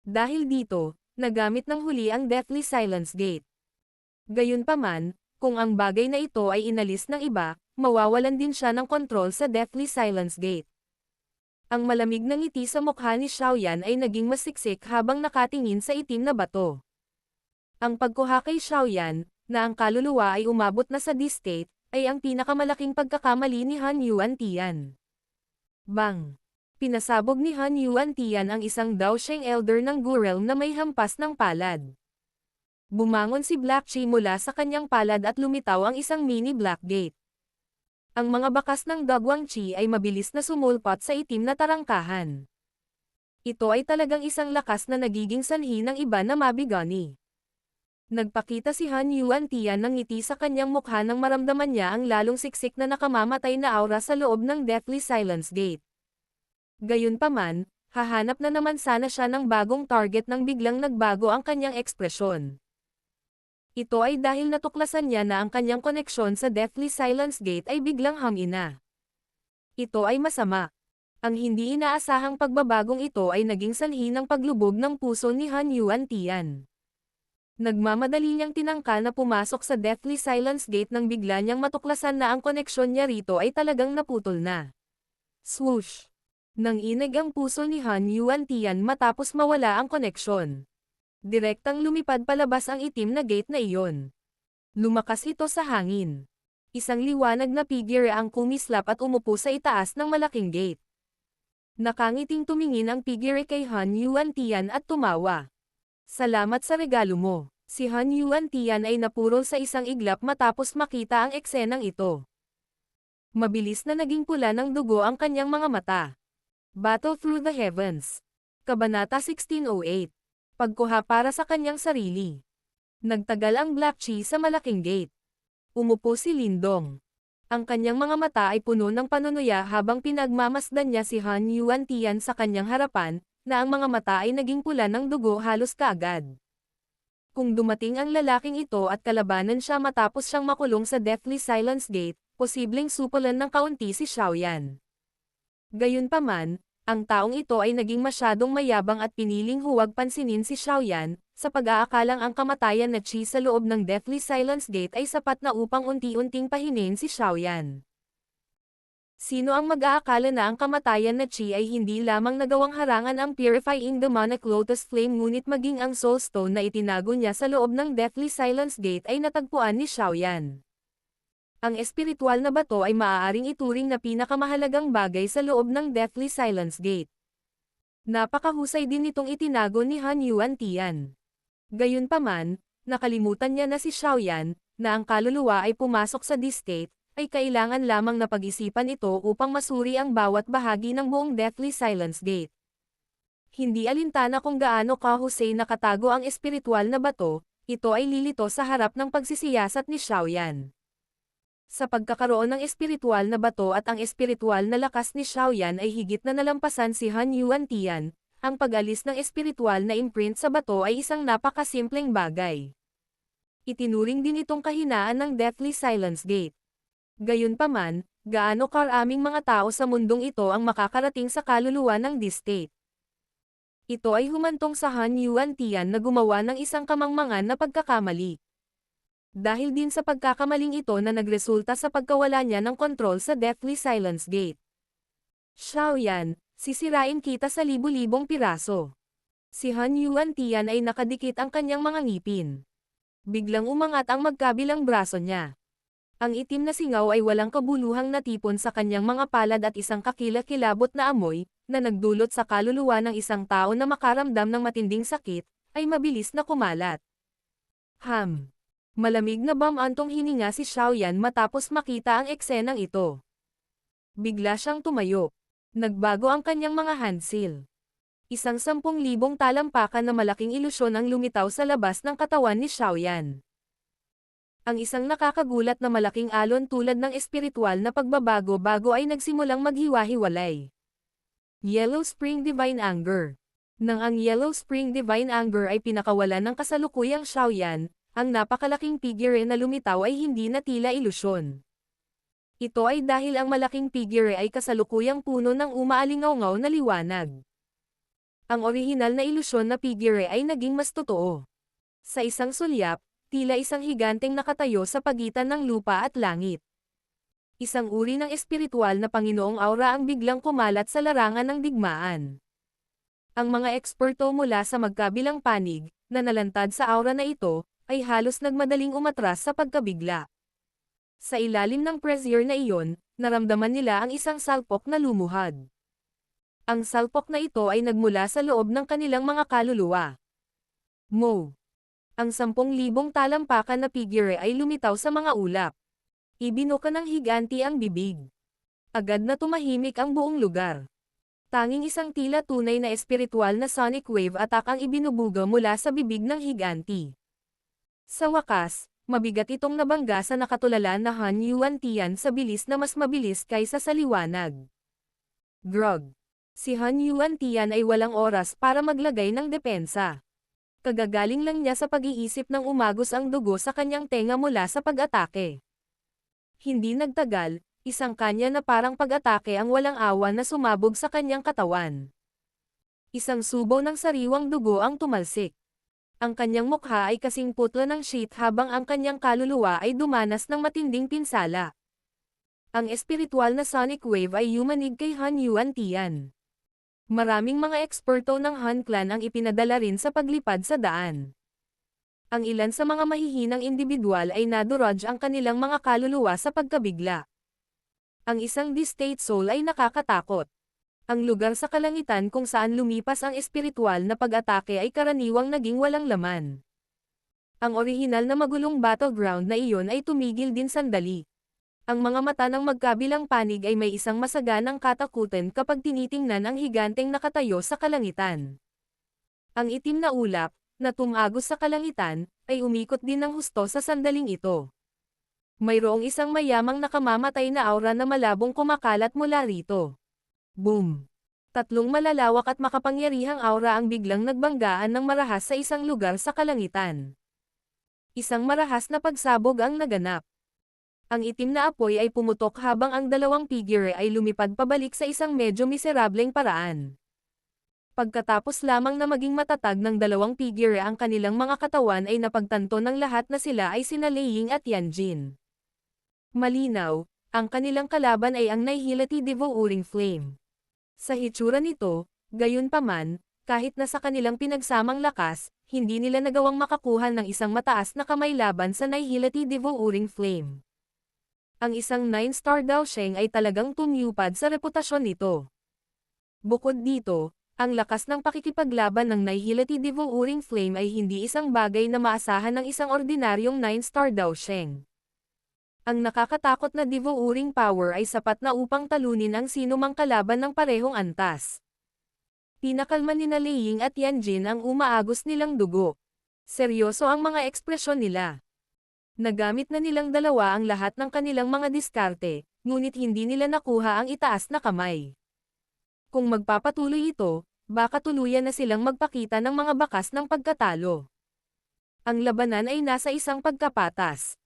Dahil dito, nagamit ng huli ang Deathly Silence Gate. Gayunpaman, kung ang bagay na ito ay inalis ng iba, mawawalan din siya ng kontrol sa Deathly Silence Gate. Ang malamig na ngiti sa mukha ni Xiaoyan ay naging masiksik habang nakatingin sa itim na bato. Ang pagkuha kay Xiaoyan, na ang kaluluwa ay umabot na sa D-state, ay ang pinakamalaking pagkakamali ni Han Yuan Tian. Bang! Pinasabog ni Han Yuan Tian ang isang Daosheng Elder ng Gu-realm na may hampas ng palad. Bumangon si Black Chi mula sa kanyang palad at lumitaw ang isang mini Black Gate. Ang mga bakas ng Dagwang Chi ay mabilis na sumulpot sa itim na tarangkahan. Ito ay talagang isang lakas na nagiging sanhi ng iba na mabigani. Nagpakita si Han Yuan Tian ng ngiti sa kanyang mukha nang maramdaman niya ang lalong siksik na nakamamatay na aura sa loob ng Deathly Silence Gate. Gayunpaman, hahanap na naman sana siya ng bagong target nang biglang nagbago ang kanyang ekspresyon. Ito ay dahil natuklasan niya na ang kanyang koneksyon sa Deathly Silence Gate ay biglang hamina. Ito ay masama. Ang hindi inaasahang pagbabagong ito ay naging sanhi ng paglubog ng puso ni Han Yuan Tian. Nagmamadali niyang tinangka na pumasok sa Deathly Silence Gate nang bigla niyang matuklasan na ang koneksyon niya rito ay talagang naputol na. Swoosh! Nanginig ang puso ni Han Yuan Tian matapos mawala ang koneksyon. Direktang lumipad palabas ang itim na gate na iyon. Lumakas ito sa hangin. Isang liwanag na figure ang kumislap at umupo sa itaas ng malaking gate. Nakangiting tumingin ang figure kay Han Yuan Tian at tumawa. Salamat sa regalo mo. Si Han Yuan Tian ay napurol sa isang iglap matapos makita ang eksenang ito. Mabilis na naging pula ng dugo ang kanyang mga mata. Battle Through the Heavens. Kabanata 1608. Pagkuha para sa kanyang sarili. Nagtagal ang Black Chi sa malaking gate. Umupo si Lindong. Ang kanyang mga mata ay puno ng panunuya habang pinagmamasdan niya si Han Yuan Tian sa kanyang harapan, na ang mga mata ay naging pula ng dugo halos kaagad. Kung dumating ang lalaking ito at kalabanan siya matapos siyang makulong sa Deathly Silence Gate, posibleng supulan ng kaunti si Xiaoyan. Gayunpaman, ang taong ito ay naging masyadong mayabang at piniling huwag pansinin si Xiaoyan, sa pag-aakalang ang kamatayan na Qi sa loob ng Deathly Silence Gate ay sapat na upang unti-unting pahinin si Xiaoyan. Sino ang mag-aakala na ang kamatayan na Qi ay hindi lamang nagawang harangan ang purifying demonic lotus flame ngunit maging ang soul stone na itinago niya sa loob ng Deathly Silence Gate ay natagpuan ni Xiaoyan. Ang espiritual na bato ay maaaring ituring na pinakamahalagang bagay sa loob ng Deathly Silence Gate. Napakahusay din itong itinago ni Han Yuan-Tian. Gayunpaman, nakalimutan niya na si Xiaoyan, na ang kaluluwa ay pumasok sa this state, ay kailangan lamang na pag-isipan ito upang masuri ang bawat bahagi ng buong Deathly Silence Gate. Hindi alintana kung gaano kahusay nakatago ang espiritual na bato, ito ay lilito sa harap ng pagsisiyasat ni Xiaoyan. Sa pagkakaroon ng espiritual na bato at ang espiritual na lakas ni Xiaoyan ay higit na nalampasan si Han Yuan-Tian, ang pag-alis ng espiritual na imprint sa bato ay isang napakasimpleng bagay. Itinuring din itong kahinaan ng Deathly Silence Gate. Gayunpaman, gaano karaming mga tao sa mundong ito ang makakarating sa kaluluwa ng this state. Ito ay humantong sa Han Yuan-Tian na gumawa ng isang kamangmangan na pagkakamali. Dahil din sa pagkakamaling ito na nagresulta sa pagkawala niya ng kontrol sa Deathly Silence Gate. Xiaoyan, sisirain kita sa libu-libong piraso. Si Han Yuan-Tian ay nakadikit ang kanyang mga ngipin. Biglang umangat ang magkabilang braso niya. Ang itim na singaw ay walang kabuluhang natipon sa kanyang mga palad at isang kakilakilabot na amoy, na nagdulot sa kaluluwa ng isang tao na makaramdam ng matinding sakit, ay mabilis na kumalat. Malamig na bamantong hininga si Xiaoyan matapos makita ang eksenang ito. Bigla siyang tumayo. Nagbago ang kanyang mga handsil. Isang 10,000 talampakan na malaking ilusyon ang lumitaw sa labas ng katawan ni Xiaoyan. Ang isang nakakagulat na malaking alon tulad ng espiritual na pagbabago-bago ay nagsimulang maghiwa-hiwalay. Yellow Spring Divine Anger. Nang ang Yellow Spring Divine Anger ay pinakawalan ng kasalukuyang Xiaoyan, ang napakalaking figure na lumitaw ay hindi na tila ilusyon. Ito ay dahil ang malaking figure ay kasalukuyang puno ng umaalingaw-ngaw na liwanag. Ang orihinal na ilusyon na figure ay naging mas totoo. Sa isang sulyap, tila isang higanteng nakatayo sa pagitan ng lupa at langit. Isang uri ng espiritual na Panginoong aura ang biglang kumalat sa larangan ng digmaan. Ang mga eksperto mula sa magkabilang panig, na nalantad sa aura na ito, ay halos nagmadaling umatras sa pagkabigla. Sa ilalim ng pressure na iyon, naramdaman nila ang isang salpok na lumuhad. Ang salpok na ito ay nagmula sa loob ng kanilang mga kaluluwa. Ang 10,000 talampakan na figure ay lumitaw sa mga ulap. Ibinuka ng higanti ang bibig. Agad na tumahimik ang buong lugar. Tanging isang tila tunay na espiritual na sonic wave attack ang ibinubuga mula sa bibig ng higanti. Sa wakas, mabigat itong nabangga sa nakatulala na Han Yuan-Tian sa bilis na mas mabilis kaysa sa liwanag. Grog. Si Han Yuan-Tian ay walang oras para maglagay ng depensa. Kagagaling lang niya sa pag-iisip ng umagos ang dugo sa kanyang tenga mula sa pag-atake. Hindi nagtagal, isang kanya na parang pag-atake ang walang awa na sumabog sa kanyang katawan. Isang subo ng sariwang dugo ang tumalsik. Ang kanyang mukha ay kasing putla ng sheet habang ang kanyang kaluluwa ay dumanas ng matinding pinsala. Ang espiritual na sonic wave ay yumanig kay Han Yuan-Tian. Maraming mga eksperto ng Han Clan ang ipinadala rin sa paglipad sa daan. Ang ilan sa mga mahihinang individual ay nadurog ang kanilang mga kaluluwa sa pagkabigla. Ang isang distate soul ay nakakatakot. Ang lugar sa kalangitan kung saan lumipas ang espiritual na pag-atake ay karaniwang naging walang laman. Ang orihinal na magulong battleground na iyon ay tumigil din sandali. Ang mga mata ng magkabilang panig ay may isang masaganang katakutan kapag tinitingnan ang higanteng nakatayo sa kalangitan. Ang itim na ulap, na tumagos sa kalangitan, ay umikot din ng husto sa sandaling ito. Mayroong isang mayamang nakamamatay na aura na malabong kumakalat mula rito. Boom! 3 malalawak at makapangyarihang aura ang biglang nagbanggaan ng marahas sa isang lugar sa kalangitan. Isang marahas na pagsabog ang naganap. Ang itim na apoy ay pumutok habang ang dalawang figure ay lumipad pabalik sa isang medyo miserableng paraan. Pagkatapos lamang na maging matatag ng dalawang figure ang kanilang mga katawan ay napagtanto ng lahat na sila ay sina Lei Ying at Yanjin. Malinaw, ang kanilang kalaban ay ang Nihility Devouring Flame. Sa hitsura nito, gayunpaman, kahit na sa kanilang pinagsamang lakas, hindi nila nagawang makakuha ng isang mataas na kamay laban sa Nihility Devouring Flame. Ang isang 9-star Dao Sheng ay talagang tumupad sa reputasyon nito. Bukod dito, ang lakas ng pakikipaglaban ng Nihility Devouring Flame ay hindi isang bagay na maasahan ng isang ordinaryong 9-star Dao Sheng. Ang nakakatakot na devouring power ay sapat na upang talunin ang sinumang kalaban ng parehong antas. Pinakalma nina Lei Ying at Yanjin ang umaagos nilang dugo. Seryoso ang mga ekspresyon nila. Nagamit na nilang dalawa ang lahat ng kanilang mga diskarte, ngunit hindi nila nakuha ang itaas na kamay. Kung magpapatuloy ito, baka tuluyan na silang magpakita ng mga bakas ng pagkatalo. Ang labanan ay nasa isang pagkapatas.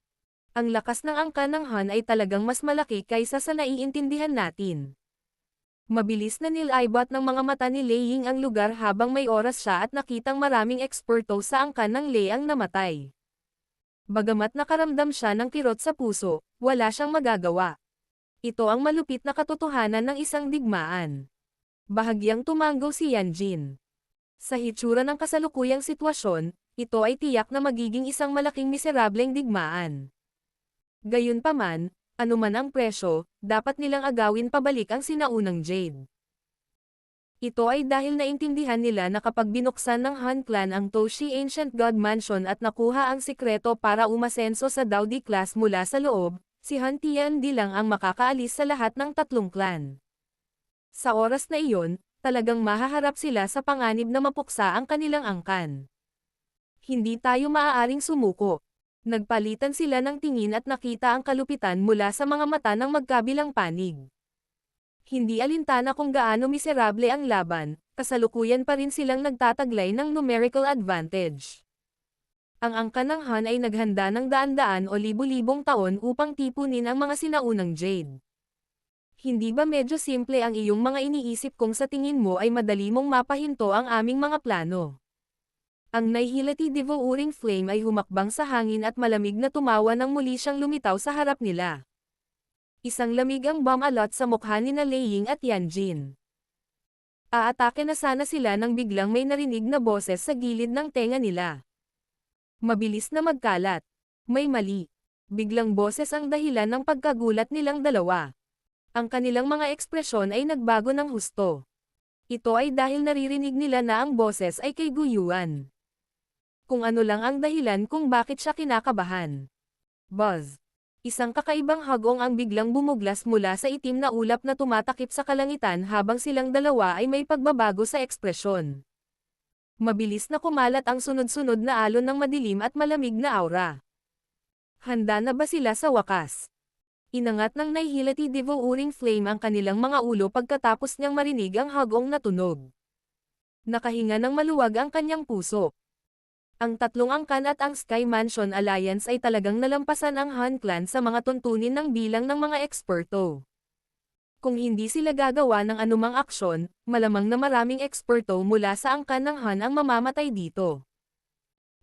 Ang lakas ng angka ng Han ay talagang mas malaki kaysa sa naiintindihan natin. Mabilis na nilaybot ng mga mata ni Lei Ying ang lugar habang may oras siya at nakitang maraming eksperto sa angka ng Lei ang namatay. Bagamat nakaramdam siya ng kirot sa puso, wala siyang magagawa. Ito ang malupit na katotohanan ng isang digmaan. Bahagyang tumanggo si Yanjin. Sa hitsura ng kasalukuyang sitwasyon, ito ay tiyak na magiging isang malaking miserableng digmaan. Gayunpaman, anuman ang presyo, dapat nilang agawin pabalik ang sinaunang Jade. Ito ay dahil naintindihan nila na kapag binuksan ng Han Clan ang Toshi Ancient God Mansion at nakuha ang sikreto para umasenso sa Daodi class mula sa loob, si Han Tiandi lang ang makakaalis sa lahat ng tatlong clan. Sa oras na iyon, talagang mahaharap sila sa panganib na mapuksa ang kanilang angkan. Hindi tayo maaaring sumuko. Nagpalitan sila ng tingin at nakita ang kalupitan mula sa mga mata ng magkabilang panig. Hindi alintana kung gaano miserable ang laban, kasalukuyan pa rin silang nagtataglay ng numerical advantage. Ang angka ng Han ay naghanda ng daan-daan o libu-libong taon upang tipunin ang mga sinaunang Jade. Hindi ba medyo simple ang iyong mga iniisip kung sa tingin mo ay madali mong mapahinto ang aming mga plano? Ang Nihility Devouring Flame ay humakbang sa hangin at malamig na tumawa nang muli siyang lumitaw sa harap nila. Isang lamig ang bomb-alot sa mukha ni Lei Ying at Yanjin. Aatake na sana sila nang biglang may narinig na boses sa gilid ng tenga nila. Mabilis na magkalat. May mali. Biglang boses ang dahilan ng pagkagulat nilang dalawa. Ang kanilang mga ekspresyon ay nagbago ng husto. Ito ay dahil naririnig nila na ang boses ay kay Guyuan. Kung ano lang ang dahilan kung bakit siya kinakabahan. Buzz. Isang kakaibang hagong ang biglang bumuglas mula sa itim na ulap na tumatakip sa kalangitan habang silang dalawa ay may pagbabago sa ekspresyon. Mabilis na kumalat ang sunod-sunod na alon ng madilim at malamig na aura. Handa na ba sila sa wakas? Inangat ng Nihility Devouring Flame ang kanilang mga ulo pagkatapos niyang marinig ang hagong na tunog. Nakahinga ng maluwag ang kanyang puso. Ang tatlong angkan at ang Sky Mansion Alliance ay talagang nalampasan ang Han Clan sa mga tuntunin ng bilang ng mga eksperto. Kung hindi sila gagawa ng anumang aksyon, malamang na maraming eksperto mula sa angkan ng Han ang mamamatay dito.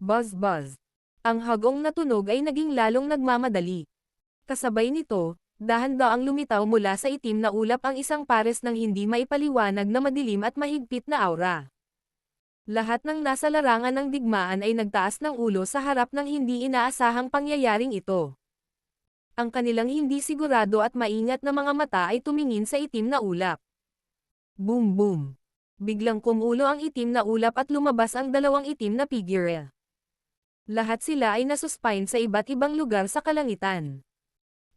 Buzz buzz. Ang hagong na tunog ay naging lalong nagmamadali. Kasabay nito, dahan-daang lumitaw mula sa itim na ulap ang isang pares ng hindi maipaliwanag na madilim at mahigpit na aura. Lahat ng nasa larangan ng digmaan ay nagtaas ng ulo sa harap ng hindi inaasahang pangyayaring ito. Ang kanilang hindi sigurado at maingat na mga mata ay tumingin sa itim na ulap. Boom boom. Biglang kumulo ang itim na ulap at lumabas ang dalawang itim na figure. Lahat sila ay nasuspine sa iba't ibang lugar sa kalangitan.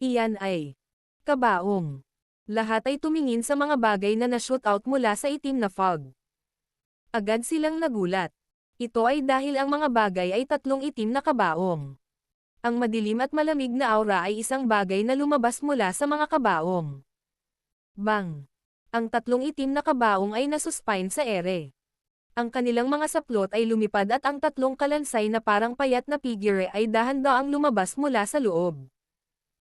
Iyan ay kabaong. Lahat ay tumingin sa mga bagay na na-shoot out mula sa itim na fog. Agad silang nagulat. Ito ay dahil ang mga bagay ay tatlong itim na kabaong. Ang madilim at malamig na aura ay isang bagay na lumabas mula sa mga kabaong. Bang! Ang tatlong itim na kabaong ay nasuspine sa ere. Ang kanilang mga saplot ay lumipad at ang tatlong kalansay na parang payat na figure ay dahan-daang lumabas mula sa loob.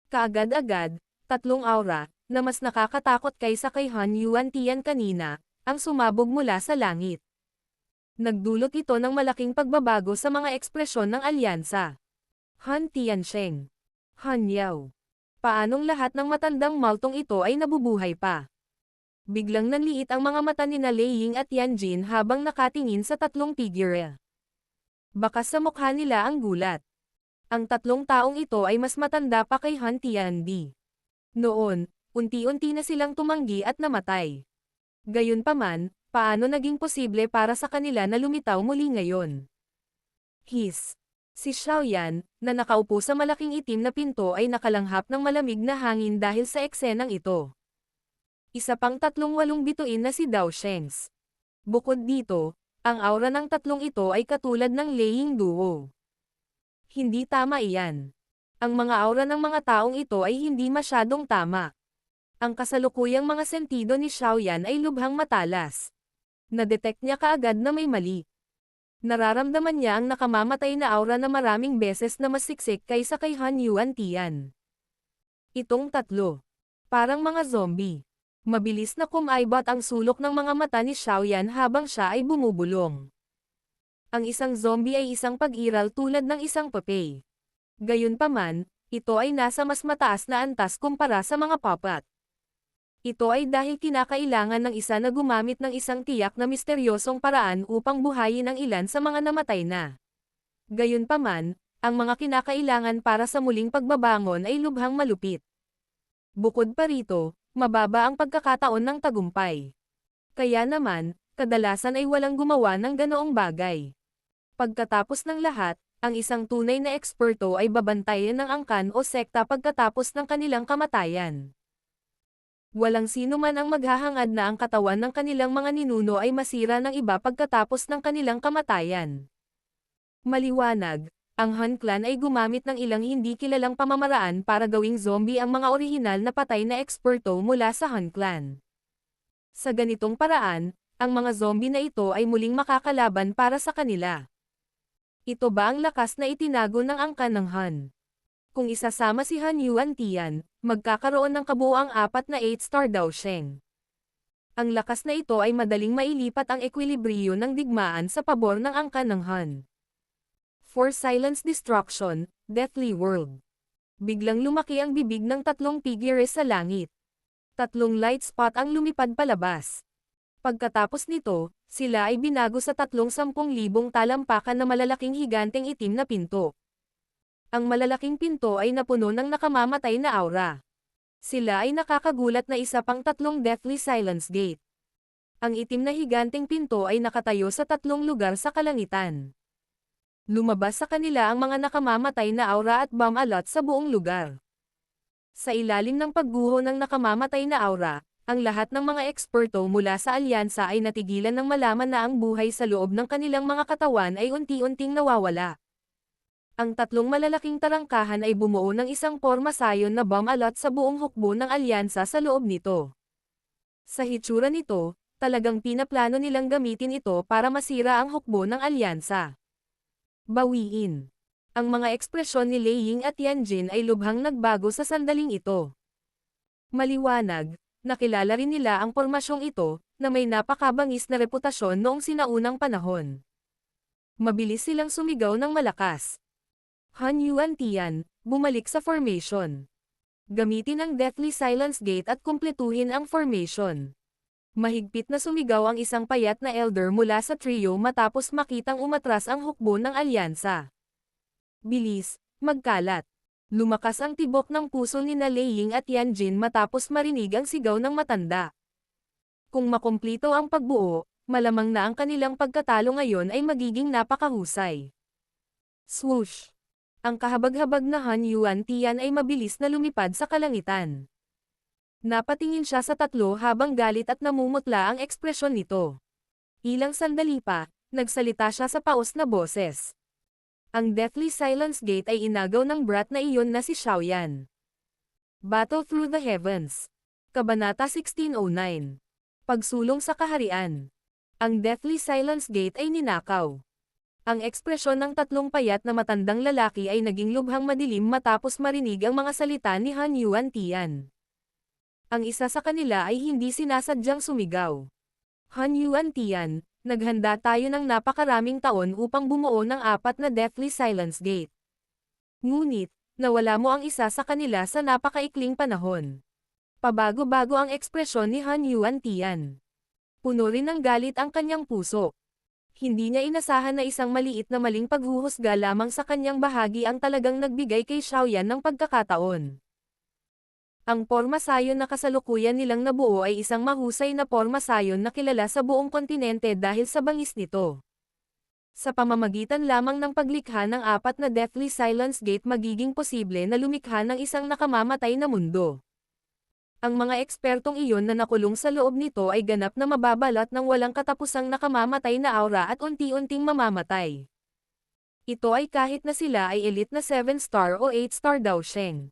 Kaagad-agad, tatlong aura, na mas nakakatakot kaysa kay Han Yuan Tian kanina, ang sumabog mula sa langit. Nagdulot ito ng malaking pagbabago sa mga ekspresyon ng alyansa. Han Tiansheng. Han Yao. Paanong lahat ng matandang maltong ito ay nabubuhay pa? Biglang nanliit ang mga mata ni Lei Ying at Yan Jin habang nakatingin sa tatlong figure. Bakas sa mukha nila ang gulat. Ang tatlong taong ito ay mas matanda pa kay Han Tiandi. Noon, unti-unti na silang tumanggi at namatay. Gayunpaman, paano naging posible para sa kanila na lumitaw muli ngayon? Si Xiaoyan, na nakaupo sa malaking itim na pinto ay nakalanghap ng malamig na hangin dahil sa eksenang ito. Isa pang tatlong walong bituin na si Dao Shengs. Bukod dito, ang aura ng tatlong ito ay katulad ng Lei-Ying duo. Hindi tama iyan. Ang mga aura ng mga taong ito ay hindi masyadong tama. Ang kasalukuyang mga sentido ni Xiaoyan ay lubhang matalas. Na-detect niya kaagad na may mali. Nararamdaman niya ang nakamamatay na aura na maraming beses na mas siksik kaysa kay Han Yuan Tian. Itong tatlo. Parang mga zombie. Mabilis na kumaibot ang sulok ng mga mata ni Xiaoyan habang siya ay bumubulong. Ang isang zombie ay isang pag-iral tulad ng isang papay. Gayunpaman, ito ay nasa mas mataas na antas kumpara sa mga papat. Ito ay dahil kinakailangan ng isa na gumamit ng isang tiyak na misteryosong paraan upang buhayin ang ilan sa mga namatay na. Gayunpaman, ang mga kinakailangan para sa muling pagbabangon ay lubhang malupit. Bukod pa rito, mababa ang pagkakataon ng tagumpay. Kaya naman, kadalasan ay walang gumawa ng ganoong bagay. Pagkatapos ng lahat, ang isang tunay na eksperto ay babantayan ng angkan o sekta pagkatapos ng kanilang kamatayan. Walang sino man ang maghahangad na ang katawan ng kanilang mga ninuno ay masira ng iba pagkatapos ng kanilang kamatayan. Maliwanag, ang Han Clan ay gumamit ng ilang hindi kilalang pamamaraan para gawing zombie ang mga orihinal na patay na eksperto mula sa Han Clan. Sa ganitong paraan, ang mga zombie na ito ay muling makakalaban para sa kanila. Ito ba ang lakas na itinago ng angkan ng Han? Kung isasama si Han Yuan Tian, magkakaroon ng kabuuang 4 na 8-star Dao Sheng. Ang lakas na ito ay madaling mailipat ang ekwilibriyo ng digmaan sa pabor ng angkan ng Han. For Silence Destruction, Deathly World. Biglang lumaki ang bibig ng tatlong figures sa langit. Tatlong light spot ang lumipad palabas. Pagkatapos nito, sila ay binago sa 30,000 talampakan na malalaking higanteng itim na pinto. Ang malalaking pinto ay napuno ng nakamamatay na aura. Sila ay nakakagulat na isa pang tatlong Deathly Silence Gate. Ang itim na higanteng pinto ay nakatayo sa tatlong lugar sa kalangitan. Lumabas sa kanila ang mga nakamamatay na aura at bomb alot sa buong lugar. Sa ilalim ng pagguho ng nakamamatay na aura, ang lahat ng mga eksperto mula sa alyansa ay natigilan ng malaman na ang buhay sa loob ng kanilang mga katawan ay unti-unting nawawala. Ang tatlong malalaking tarangkahan ay bumuo ng isang pormasayon na bomb alot sa buong hukbo ng alyansa sa loob nito. Sa hitsura nito, talagang pinaplano nilang gamitin ito para masira ang hukbo ng alyansa. Bawiin. Ang mga ekspresyon ni Lei Ying at Yan Jin ay lubhang nagbago sa sandaling ito. Maliwanag, nakilala rin nila ang pormasyong ito, na may napakabangis na reputasyon noong sinaunang panahon. Mabilis silang sumigaw ng malakas. Han Yuan Tian, bumalik sa formation. Gamitin ang Deathly Silence Gate at kumpletuhin ang formation. Mahigpit na sumigaw ang isang payat na elder mula sa trio matapos makitang umatras ang hukbo ng alyansa. Bilis, magkalat. Lumakas ang tibok ng puso ni Lei Ying at Yan Jin matapos marinig ang sigaw ng matanda. Kung makumplito ang pagbuo, malamang na ang kanilang pagkatalo ngayon ay magiging napakahusay. Swoosh! Ang kahabag-habag na Han Yuan Tian ay mabilis na lumipad sa kalangitan. Napatingin siya sa tatlo habang galit at namumutla ang ekspresyon nito. Ilang sandali pa, nagsalita siya sa paos na boses. Ang Deathly Silence Gate ay inagaw ng brat na iyon na si Xiaoyan. Battle Through the Heavens. Kabanata 1609. Pagsulong sa Kaharian. Ang Deathly Silence Gate ay ninakaw. Ang ekspresyon ng tatlong payat na matandang lalaki ay naging lubhang madilim matapos marinig ang mga salita ni Han Yuan Tian. Ang isa sa kanila ay hindi sinasadyang sumigaw. Han Yuan Tian, naghanda tayo ng napakaraming taon upang bumuo ng 4 na Deathly Silence Gate. Ngunit, nawala mo ang isa sa kanila sa napakaikling panahon. Pabago-bago ang ekspresyon ni Han Yuan Tian. Puno rin ng galit ang kanyang puso. Hindi niya inasahan na isang maliit na maling paghuhusga lamang sa kanyang bahagi ang talagang nagbigay kay Xiaoyan ng pagkakataon. Ang pormasayon na kasalukuyan nilang nabuo ay isang mahusay na pormasayon na kilala sa buong kontinente dahil sa bangis nito. Sa pamamagitan lamang ng paglikha ng 4 na Deathly Silence Gate magiging posible na lumikha ng isang nakamamatay na mundo. Ang mga ekspertong iyon na nakulong sa loob nito ay ganap na mababalot ng walang katapusang nakamamatay na aura at unti-unting mamamatay. Ito ay kahit na sila ay elite na 7-star o 8-star daw Sheng.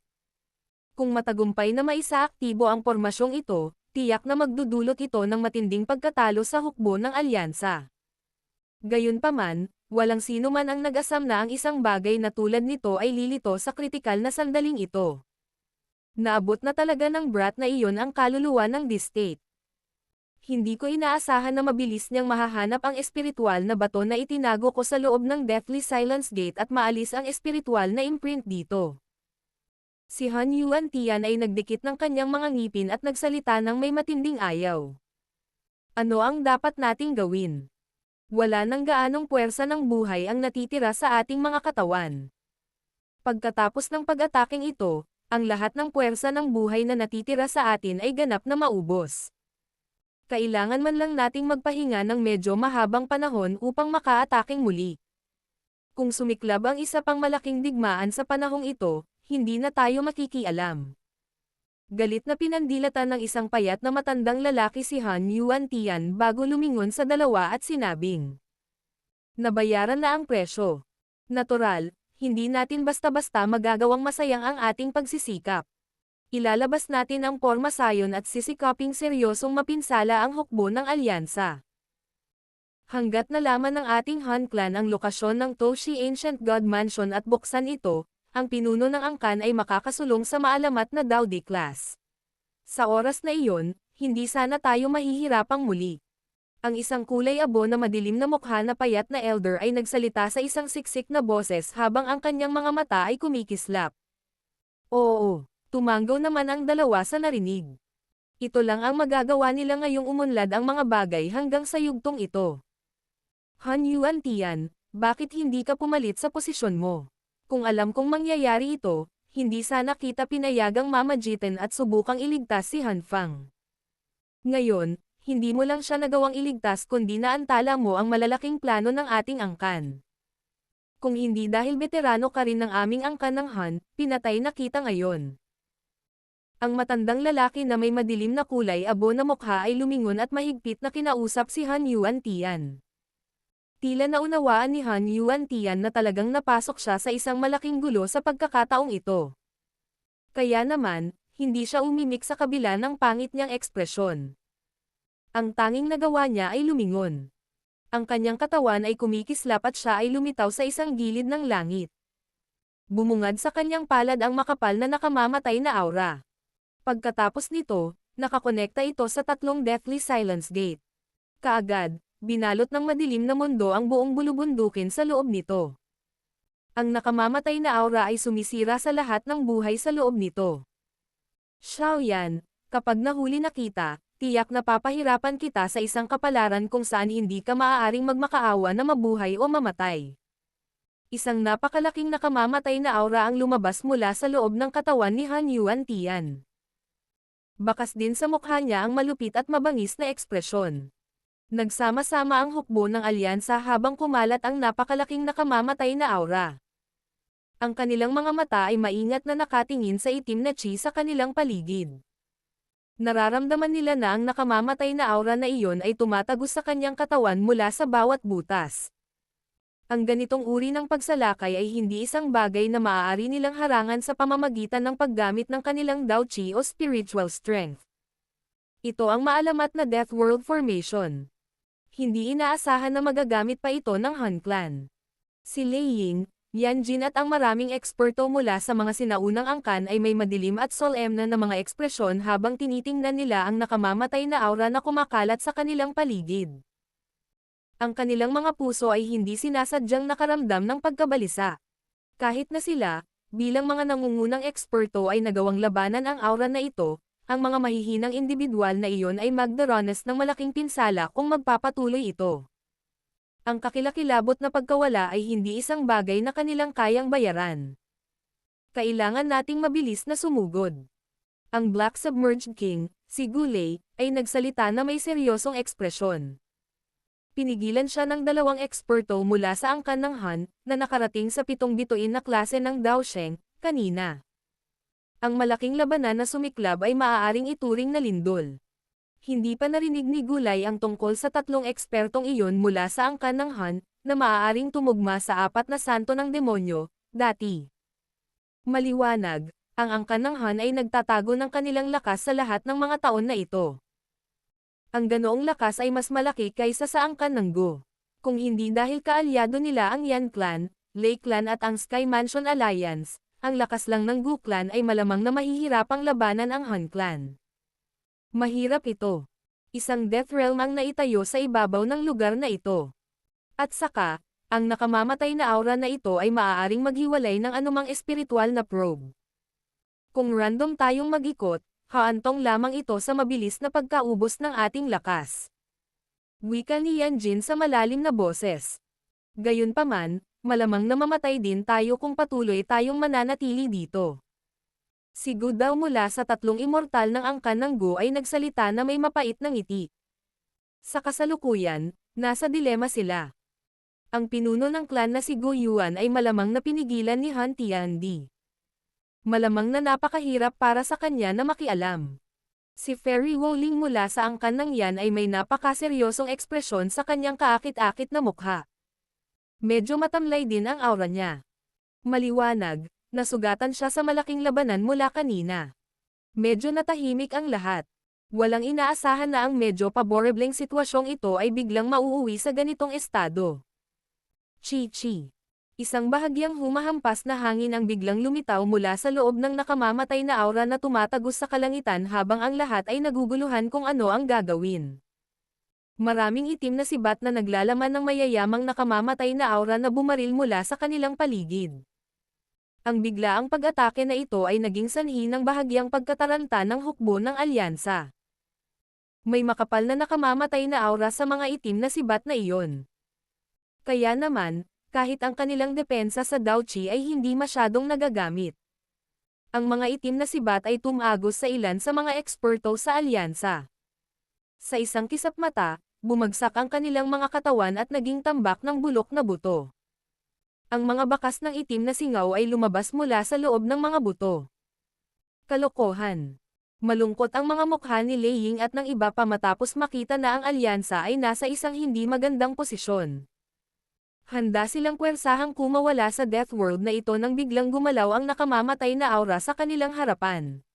Kung matagumpay na maisaaktibo ang pormasyong ito, tiyak na magdudulot ito ng matinding pagkatalo sa hukbo ng alyansa. Gayunpaman, walang sino man ang nag-asam na ang isang bagay na tulad nito ay lilito sa kritikal na sandaling ito. Naabot na talaga ng brat na iyon ang kaluluwa ng D-State. Hindi ko inaasahan na mabilis niyang mahahanap ang espiritual na bato na itinago ko sa loob ng Deathly Silence Gate at maalis ang espiritual na imprint dito. Si Han Yuan Tian ay nagdikit ng kanyang mga ngipin at nagsalita ng may matinding ayaw. Ano ang dapat nating gawin? Wala nang gaanong puwersa ng buhay ang natitira sa ating mga katawan. Pagkatapos ng pag-ataking ito, ang lahat ng puwersa ng buhay na natitira sa atin ay ganap na maubos. Kailangan man lang nating magpahinga ng medyo mahabang panahon upang maka-ataking muli. Kung sumiklab ang isa pang malaking digmaan sa panahong ito, hindi na tayo makikialam. Galit na pinandilatan ng isang payat na matandang lalaki si Han Yuan Tian bago lumingon sa dalawa at sinabing, nabayaran na ang presyo. Natural, hindi natin basta-basta magagawang masayang ang ating pagsisikap. Ilalabas natin ang pormasayon at sisikaping seryosong mapinsala ang hukbo ng alyansa. Hanggat nalaman ng ating Han Clan ang lokasyon ng Toshi Ancient God Mansion at buksan ito, ang pinuno ng angkan ay makakasulong sa maalamat na Daudi class. Sa oras na iyon, hindi sana tayo mahihirapang muli. Ang isang kulay abo na madilim na mukha na payat na elder ay nagsalita sa isang siksik na boses habang ang kanyang mga mata ay kumikislap. Oo, tumanggaw naman ang dalawa sa narinig. Ito lang ang magagawa nila ngayong umunlad ang mga bagay hanggang sa yugtong ito. Han Yuan Tian, bakit hindi ka pumalit sa posisyon mo? Kung alam kong mangyayari ito, hindi sana kita pinayagang mamagitan at subukang iligtas si Han Fang. Ngayon, hindi mo lang siya nagawang iligtas kundi naantala mo ang malalaking plano ng ating angkan. Kung hindi dahil veterano ka rin ng aming angkan ng Han, pinatay na kita ngayon. Ang matandang lalaki na may madilim na kulay abo na mukha ay lumingon at mahigpit na kinausap si Han Yuan Tian. Tila naunawaan ni Han Yuan Tian na talagang napasok siya sa isang malaking gulo sa pagkakataong ito. Kaya naman, hindi siya umimik sa kabila ng pangit niyang ekspresyon. Ang tanging nagawa niya ay lumingon. Ang kanyang katawan ay kumikislap at siya ay lumitaw sa isang gilid ng langit. Bumungad sa kanyang palad ang makapal na nakamamatay na aura. Pagkatapos nito, nakakonekta ito sa 3 Deathly Silence Gate. Kaagad, binalot ng madilim na mundo ang buong bulubundukin sa loob nito. Ang nakamamatay na aura ay sumisira sa lahat ng buhay sa loob nito. Xiaoyan, kapag nahuli na kita, tiyak na papahirapan kita sa isang kapalaran kung saan hindi ka maaaring magmakaawa na mabuhay o mamatay. Isang napakalaking nakamamatay na aura ang lumabas mula sa loob ng katawan ni Han Yuan Tian. Bakas din sa mukha niya ang malupit at mabangis na ekspresyon. Nagsama-sama ang hukbo ng alyansa habang kumalat ang napakalaking nakamamatay na aura. Ang kanilang mga mata ay maingat na nakatingin sa itim na chi sa kanilang paligid. Nararamdaman nila na ang nakamamatay na aura na iyon ay tumatagos sa kanyang katawan mula sa bawat butas. Ang ganitong uri ng pagsalakay ay hindi isang bagay na maaari nilang harangan sa pamamagitan ng paggamit ng kanilang Dao Chi o spiritual strength. Ito ang maalamat na Death World Formation. Hindi inaasahan na magagamit pa ito ng Han Clan. Si Lei Ying, Yan Jin at ang maraming eksperto mula sa mga sinaunang angkan ay may madilim at solemne na mga ekspresyon habang tinitingnan nila ang nakamamatay na aura na kumakalat sa kanilang paligid. Ang kanilang mga puso ay hindi sinasadyang nakaramdam ng pagkabalisa. Kahit na sila, bilang mga nangungunang eksperto ay nagawang labanan ang aura na ito, ang mga mahihinang individual na iyon ay magdaranas ng malaking pinsala kung magpapatuloy ito. Ang kakilakilabot na pagkawala ay hindi isang bagay na kanilang kayang bayaran. Kailangan nating mabilis na sumugod. Ang Black Submerged King, si Gulay, ay nagsalita na may seryosong ekspresyon. Pinigilan siya ng dalawang eksperto mula sa angkan ng Han, na nakarating sa 7 bituin na klase ng Daosheng, kanina. Ang malaking labanan na sumiklab ay maaaring ituring na lindol. Hindi pa narinig ni Gulay ang tungkol sa 3 ekspertong iyon mula sa angkan ng Han, na maaaring tumugma sa 4 na santo ng demonyo, dati. Maliwanag, ang angkan ng Han ay nagtatago ng kanilang lakas sa lahat ng mga taon na ito. Ang ganoong lakas ay mas malaki kaysa sa angkan ng Go. Kung hindi dahil kaalyado nila ang Yan Clan, Lei Clan at ang Sky Mansion Alliance, ang lakas lang ng Gu Clan ay malamang na mahihirapang labanan ang Han Clan. Mahirap ito. Isang death realm ang naitayo sa ibabaw ng lugar na ito. At saka, ang nakamamatay na aura na ito ay maaaring maghiwalay ng anumang espiritual na probe. Kung random tayong mag-ikot, haantong lamang ito sa mabilis na pagkaubos ng ating lakas. Wika ni Yan Jin sa malalim na boses. Gayunpaman, malamang na mamatay din tayo kung patuloy tayong mananatili dito. Si Gu daw mula sa 3 immortal ng angkan ng Gu ay nagsalita na may mapait na ngiti. Sa kasalukuyan, nasa dilema sila. Ang pinuno ng clan na si Gu Yuan ay malamang na pinigilan ni Han Tiandi. Malamang na napakahirap para sa kanya na makialam. Si Fairy Woling mula sa angkan ng Yan ay may napakaseryosong ekspresyon sa kanyang kaakit-akit na mukha. Medyo matamlay din ang aura niya. Maliwanag, nasugatan siya sa malaking labanan mula kanina. Medyo natahimik ang lahat. Walang inaasahan na ang medyo paborebleng sitwasyong ito ay biglang mauuwi sa ganitong estado. Chi-chi. Isang bahagyang humahampas na hangin ang biglang lumitaw mula sa loob ng nakamamatay na aura na tumatagos sa kalangitan habang ang lahat ay naguguluhan kung ano ang gagawin. Maraming itim na sibat na naglalaman ng mayayamang nakamamatay na aura na bumaril mula sa kanilang paligid. Ang biglaang pag-atake na ito ay naging sanhi ng bahagyang pagkataranta ng hukbo ng alyansa. May makapal na nakamamatay na aura sa mga itim na sibat na iyon. Kaya naman, kahit ang kanilang depensa sa Daochi ay hindi masyadong nagagamit. Ang mga itim na sibat ay tumagos sa ilan sa mga eksperto sa alyansa. Sa isang kisap mata, bumagsak ang kanilang mga katawan at naging tambak ng bulok na buto. Ang mga bakas ng itim na singaw ay lumabas mula sa loob ng mga buto. Kalokohan. Malungkot ang mga mukha ni Lei Ying at ng iba pa matapos makita na ang alyansa ay nasa isang hindi magandang posisyon. Handa silang puwersahang kumawala sa Death World na ito nang biglang gumalaw ang nakamamatay na aura sa kanilang harapan.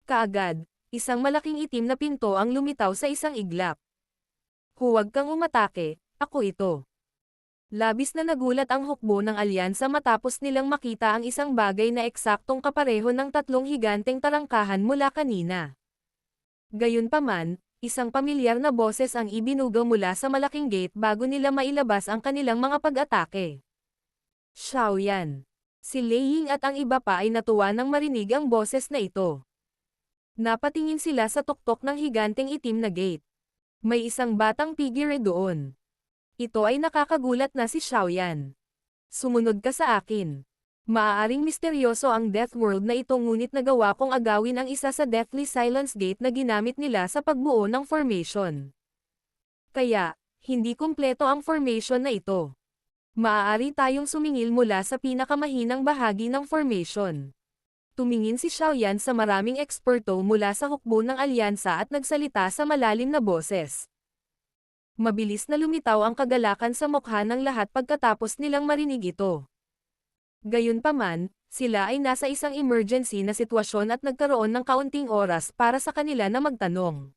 Kaagad, isang malaking itim na pinto ang lumitaw sa isang iglap. Huwag kang umatake, ako ito. Labis na nagulat ang hukbo ng alyansa matapos nilang makita ang isang bagay na eksaktong kapareho ng 3 higanteng tarangkahan mula kanina. Gayunpaman, isang pamilyar na boses ang ibinugaw mula sa malaking gate bago nila mailabas ang kanilang mga pag-atake. Xiaoyan. Si Lei Ying at ang iba pa ay natuwa nang marinig ang boses na ito. Napatingin sila sa tuktok ng higanteng itim na gate. May isang batang pigire doon. Ito ay nakakagulat na si Xiaoyan. Sumunod ka sa akin. Maaaring misteryoso ang Death World na ito ngunit nagawa kong agawin ang isa sa Deathly Silence Gate na ginamit nila sa pagbuo ng formation. Kaya, hindi kumpleto ang formation na ito. Maaari tayong sumingil mula sa pinakamahinang bahagi ng formation. Tumingin si Xiaoyan sa maraming eksperto mula sa hukbo ng alyansa at nagsalita sa malalim na boses. Mabilis na lumitaw ang kagalakan sa mukha ng lahat pagkatapos nilang marinig ito. Gayunpaman, sila ay nasa isang emergency na sitwasyon at nagkaroon ng kaunting oras para sa kanila na magtanong.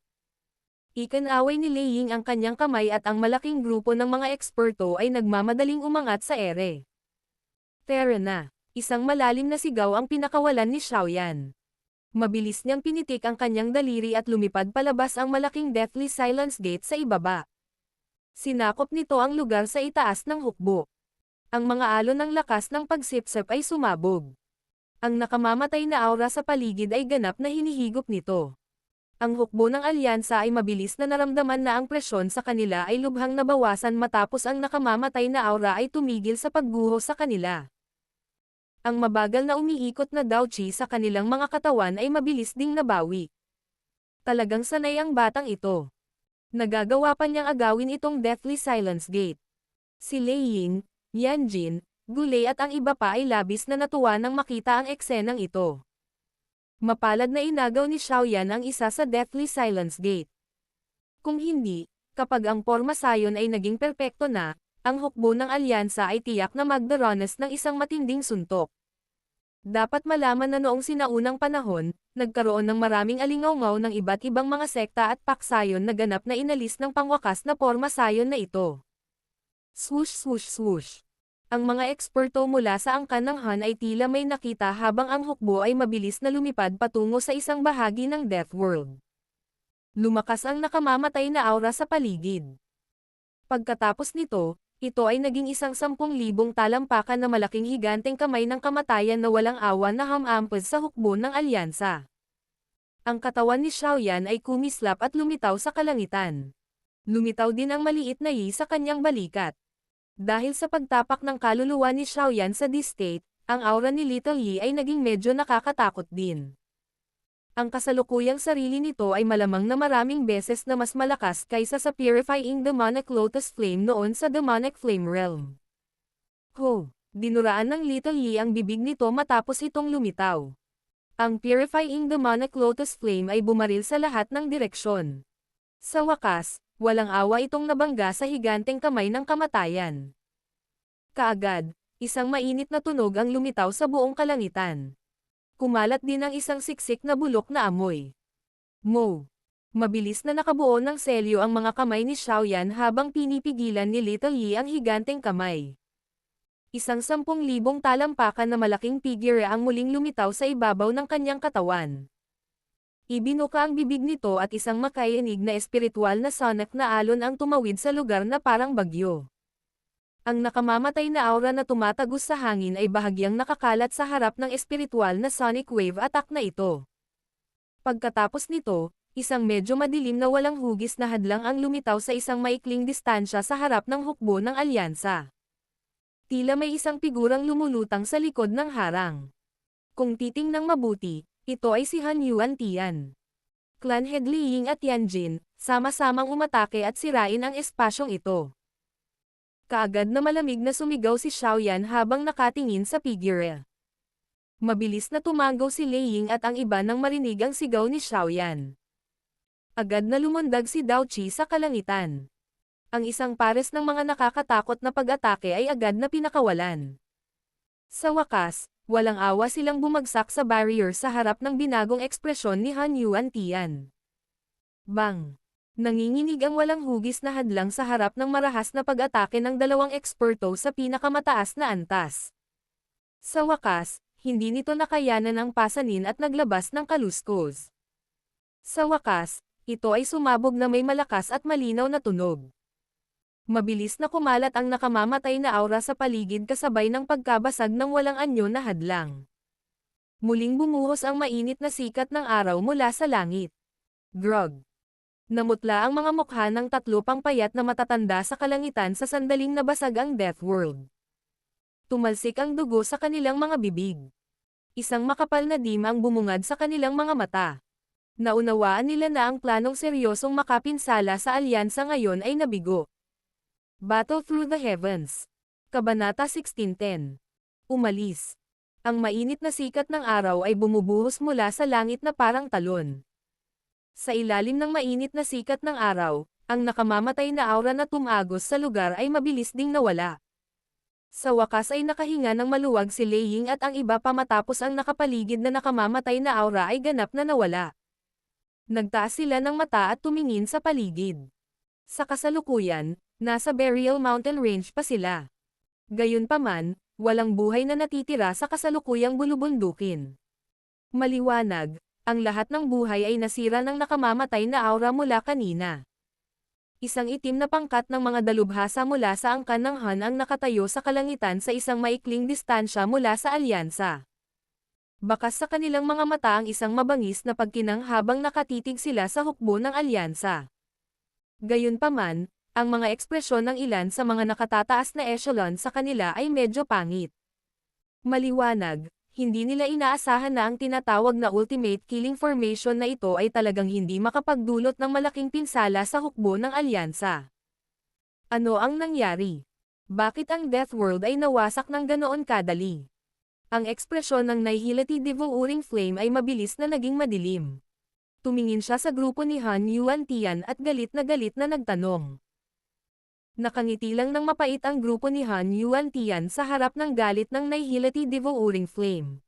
Ikinaway ni Lei Ying ang kanyang kamay at ang malaking grupo ng mga eksperto ay nagmamadaling umangat sa ere. Tara na! Isang malalim na sigaw ang pinakawalan ni Xiaoyan. Mabilis niyang pinitik ang kanyang daliri at lumipad palabas ang malaking deathly silence gate sa ibaba. Sinakop nito ang lugar sa itaas ng hukbo. Ang mga alon ng lakas ng pagsipsip ay sumabog. Ang nakamamatay na aura sa paligid ay ganap na hinihigop nito. Ang hukbo ng alyansa ay mabilis na naramdaman na ang presyon sa kanila ay lubhang nabawasan matapos ang nakamamatay na aura ay tumigil sa pagguho sa kanila. Ang mabagal na umiikot na Daoqi sa kanilang mga katawan ay mabilis ding nabawi. Talagang sanay ang batang ito. Nagagawa pa niyang agawin itong Deathly Silence Gate. Si Lei Ying, Yan Jin, Gulay at ang iba pa ay labis na natuwa nang makita ang eksenang ito. Mapalad na inagaw ni Xiaoyan ang isa sa Deathly Silence Gate. Kung hindi, kapag ang porma sayon ay naging perpekto na, ang hukbo ng alyansa ay tiyak na magdaranas ng isang matinding suntok. Dapat malaman na noong sinaunang panahon, nagkaroon ng maraming alingaw-ngaw ng iba't ibang mga sekta at paksayon na ganap na inalis ng pangwakas na porma sayon na ito. Swoosh swoosh swoosh. Ang mga eksperto mula sa angkan ng Han ay tila may nakita habang ang hukbo ay mabilis na lumipad patungo sa isang bahagi ng Death World. Lumakas ang nakamamatay na aura sa paligid. Pagkatapos nito, ito ay naging isang 10,000 talampakan na malaking higanteng kamay ng kamatayan na walang awa na hamampos sa hukbo ng alyansa. Ang katawan ni Xiaoyan ay kumislap at lumitaw sa kalangitan. Lumitaw din ang maliit na yi sa kanyang balikat. Dahil sa pagtapak ng kaluluwa ni Xiaoyan sa D-State, ang aura ni Little Yi ay naging medyo nakakatakot din. Ang kasalukuyang sarili nito ay malamang na maraming beses na mas malakas kaysa sa purifying demonic lotus flame noon sa demonic flame realm. Ho! Dinuraan ng Little Yi ang bibig nito matapos itong lumitaw. Ang purifying demonic lotus flame ay bumaril sa lahat ng direksyon. Sa wakas, walang awa itong nabangga sa higanteng kamay ng kamatayan. Kaagad, isang mainit na tunog ang lumitaw sa buong kalangitan. Kumalat din ang isang siksik na bulok na amoy. Mo! Mabilis na nakabuo ng selyo ang mga kamay ni Xiaoyan habang pinipigilan ni Little Yi ang higanteng kamay. Isang 10,000 talampakan na malaking figure ang muling lumitaw sa ibabaw ng kanyang katawan. Ibinuka ang bibig nito at isang makainig na espiritual na sonic na alon ang tumawid sa lugar na parang bagyo. Ang nakamamatay na aura na tumatagos sa hangin ay bahagyang nakakalat sa harap ng espiritual na sonic wave attack na ito. Pagkatapos nito, isang medyo madilim na walang hugis na hadlang ang lumitaw sa isang maikling distansya sa harap ng hukbo ng alyansa. Tila may isang figurang lumulutang sa likod ng harang. Kung titingnang mabuti, ito ay si Han Yuan Tian. Clan Head Li Ying at Yan Jin, sama-samang umatake at sirain ang espasyong ito. Kaagad na malamig na sumigaw si Xiaoyan habang nakatingin sa figure. Mabilis na tumangaw si Lei Ying at ang iba nang marinig ang sigaw ni Xiaoyan. Agad na lumundag si Daoqi sa kalangitan. Ang isang pares ng mga nakakatakot na pag-atake ay agad na pinakawalan. Sa wakas, walang awa silang bumagsak sa barrier sa harap ng binagong ekspresyon ni Han Yuan Tian. Bang! Nanginginig ang walang hugis na hadlang sa harap ng marahas na pag-atake ng dalawang eksperto sa pinakamataas na antas. Sa wakas, hindi nito nakayanan ang pasanin at naglabas ng kaluskos. Sa wakas, ito ay sumabog na may malakas at malinaw na tunog. Mabilis na kumalat ang nakamamatay na aura sa paligid kasabay ng pagkabasag ng walang anyo na hadlang. Muling bumuhos ang mainit na sikat ng araw mula sa langit. Grog! Namutla ang mga mukha ng tatlo pang payat na matatanda sa kalangitan sa sandaling nabasag ang Death World. Tumalsik ang dugo sa kanilang mga bibig. Isang makapal na dim ang bumungad sa kanilang mga mata. Naunawaan nila na ang planong seryosong makapinsala sa alyansa ngayon ay nabigo. Battle Through the Heavens. Kabanata 1610. Umalis. Ang mainit na sikat ng araw ay bumubuhos mula sa langit na parang talon. Sa ilalim ng mainit na sikat ng araw, ang nakamamatay na aura na tumagos sa lugar ay mabilis ding nawala. Sa wakas ay nakahinga ng maluwag si Lei Ying at ang iba pa matapos ang nakapaligid na nakamamatay na aura ay ganap na nawala. Nagtaas sila ng mata at tumingin sa paligid. Sa kasalukuyan, nasa Burial Mountain Range pa sila. Gayunpaman, walang buhay na natitira sa kasalukuyang bulubundukin. Maliwanag, ang lahat ng buhay ay nasira ng nakamamatay na aura mula kanina. Isang itim na pangkat ng mga dalubhasa mula sa angkan ng Han ang nakatayo sa kalangitan sa isang maikling distansya mula sa alyansa. Bakas sa kanilang mga mata ang isang mabangis na pagkinang habang nakatitig sila sa hukbo ng alyansa. Gayunpaman, ang mga ekspresyon ng ilan sa mga nakatataas na echelon sa kanila ay medyo pangit. Maliwanag, hindi nila inaasahan na ang tinatawag na ultimate killing formation na ito ay talagang hindi makapagdulot ng malaking pinsala sa hukbo ng alyansa. Ano ang nangyari? Bakit ang Death World ay nawasak ng ganoon kadali? Ang ekspresyon ng Nihility Devouring Flame ay mabilis na naging madilim. Tumingin siya sa grupo ni Han Yuan-tian at galit na nagtanong. Nakangiti lang ng mapait ang grupo ni Han Yuan-tian sa harap ng galit ng Nihility Devouring Flame.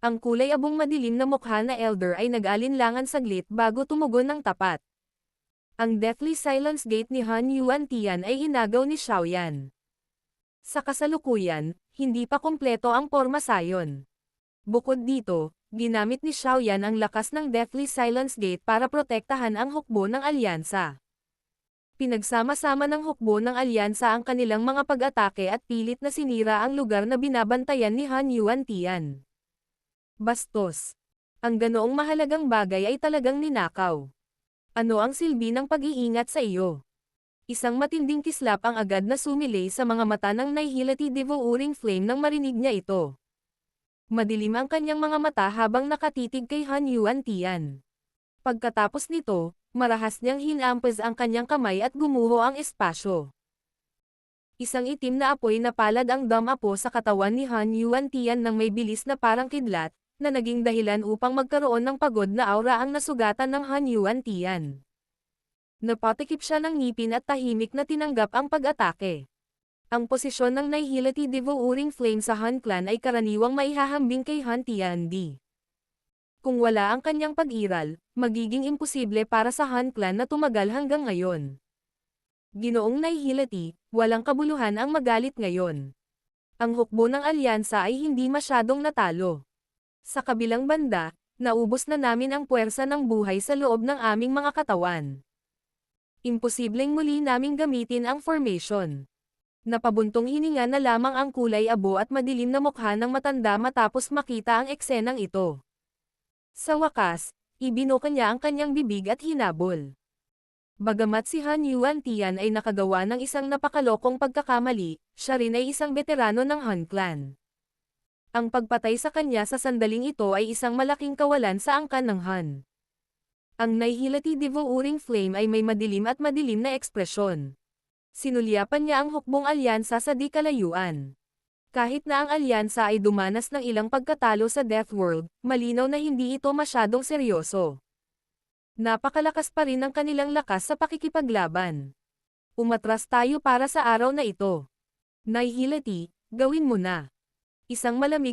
Ang kulay abong madilim na mukha na elder ay nag-alinlangan saglit bago tumugon ng tapat. Ang Deathly Silence Gate ni Han Yuan-tian ay inagaw ni Xiaoyan. Sa kasalukuyan, hindi pa kumpleto ang porma sayon. Bukod dito, ginamit ni Xiaoyan ang lakas ng Deathly Silence Gate para protektahan ang hukbo ng alyansa. Pinagsama-sama ng hukbo ng alyansa ang kanilang mga pag-atake at pilit na sinira ang lugar na binabantayan ni Han Yuan-tian. Bastos. Ang ganoong mahalagang bagay ay talagang ninakaw. Ano ang silbi ng pag-iingat sa iyo? Isang matinding kislap ang agad na sumilay sa mga mata ng Nihility Devouring Flame nang marinig niya ito. Madilim ang kanyang mga mata habang nakatitig kay Han Yuan-tian. Pagkatapos nito, marahas niyang hinampas ang kanyang kamay at gumuho ang espasyo. Isang itim na apoy na palad ang dam-apo sa katawan ni Han Yuan-tian nang may bilis na parang kidlat, na naging dahilan upang magkaroon ng pagod na aura ang nasugatan ng Han Yuan-tian. Napatikip siya ng ngipin at tahimik na tinanggap ang pag-atake. Ang posisyon ng Nihility Devouring Flame sa Han Clan ay karaniwang maihahambing kay Han Tiandi. Kung wala ang kanyang pag-iral, magiging imposible para sa Han Clan na tumagal hanggang ngayon. Ginoong Nihility, walang kabuluhan ang magalit ngayon. Ang hukbo ng alyansa ay hindi masyadong natalo. Sa kabilang banda, naubos na namin ang puwersa ng buhay sa loob ng aming mga katawan. Imposibleng muli naming gamitin ang formation. Napabuntong hininga na lamang ang kulay abo at madilim na mukha ng matanda matapos makita ang eksenang ito. Sa wakas, ibinuka niya ang kanyang bibig at hinabol. Bagamat si Han Yuan-tian ay nakagawa ng isang napakalokong pagkakamali, siya rin ay isang veterano ng Han Clan. Ang pagpatay sa kanya sa sandaling ito ay isang malaking kawalan sa angkan ng Han. Ang Nihility Devouring Flame ay may madilim na ekspresyon. Sinulyapan niya ang hukbong alyansa sa di kalayuan. Kahit na ang alyansa ay dumanas ng ilang pagkatalo sa Death World, malinaw na hindi ito masyadong seryoso. Napakalakas pa rin ang kanilang lakas sa pakikipaglaban. Umatras tayo para sa araw na ito. Nihility, gawin mo na. Isang malamig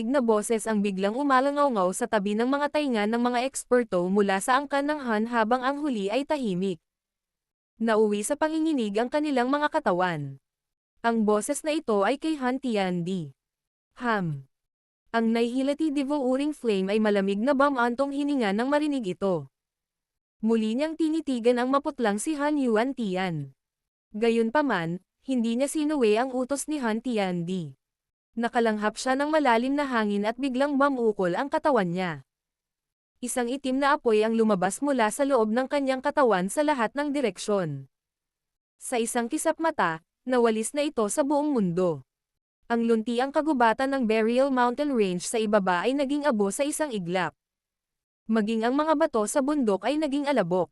na boses ang biglang umalangaw sa tabi ng mga tainga ng mga eksperto mula sa angkan ng Han habang ang huli ay tahimik. Nauwi sa panginginig ang kanilang mga katawan. Ang boses na ito ay kay Han Tiandi. Ang Nihility Devouring Flame ay malamig na bamantong hininga nang marinig ito. Muli niyang tinitigan ang maputlang si Han Yuan-tian. Gayunpaman, hindi niya sinuwi ang utos ni Han Tiandi. Nakalanghap siya ng malalim na hangin at biglang bumukol ang katawan niya. Isang itim na apoy ang lumabas mula sa loob ng kanyang katawan sa lahat ng direksyon. Sa isang kisap mata, nawalis na ito sa buong mundo. Ang luntiang kagubatan ng Burial Mountain Range sa ibaba ay naging abo sa isang iglap. Maging ang mga bato sa bundok ay naging alabok.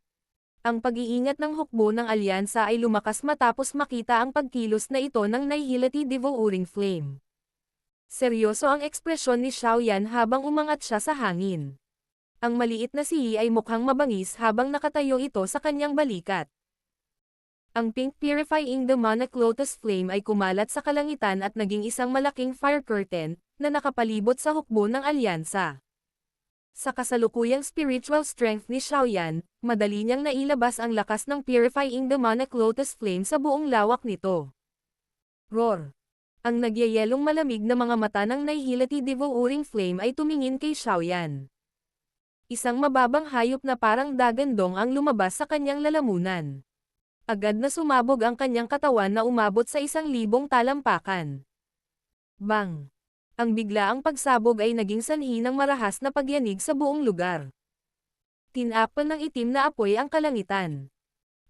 Ang pag-iingat ng hukbo ng alyansa ay lumakas matapos makita ang pagkilos na ito ng Nihility Devouring Flame. Seryoso ang ekspresyon ni Xiaoyan habang umangat siya sa hangin. Ang maliit na si Yi ay mukhang mabangis habang nakatayo ito sa kanyang balikat. Ang pink purifying demonic lotus flame ay kumalat sa kalangitan at naging isang malaking fire curtain na nakapalibot sa hukbo ng alyansa. Sa kasalukuyang spiritual strength ni Xiaoyan, madali niyang nailabas ang lakas ng purifying demonic lotus flame sa buong lawak nito. Roar! Ang nagyayelong malamig na mga mata ng nihility devouring flame ay tumingin kay Xiaoyan. Isang mababang hayop na parang dagandong ang lumabas sa kanyang lalamunan. Agad na sumabog ang kanyang katawan na umabot sa 1,000 talampakan. Bang! Ang biglaang pagsabog ay naging sanhi ng marahas na pagyanig sa buong lugar. Tinakpan ng itim na apoy ang kalangitan.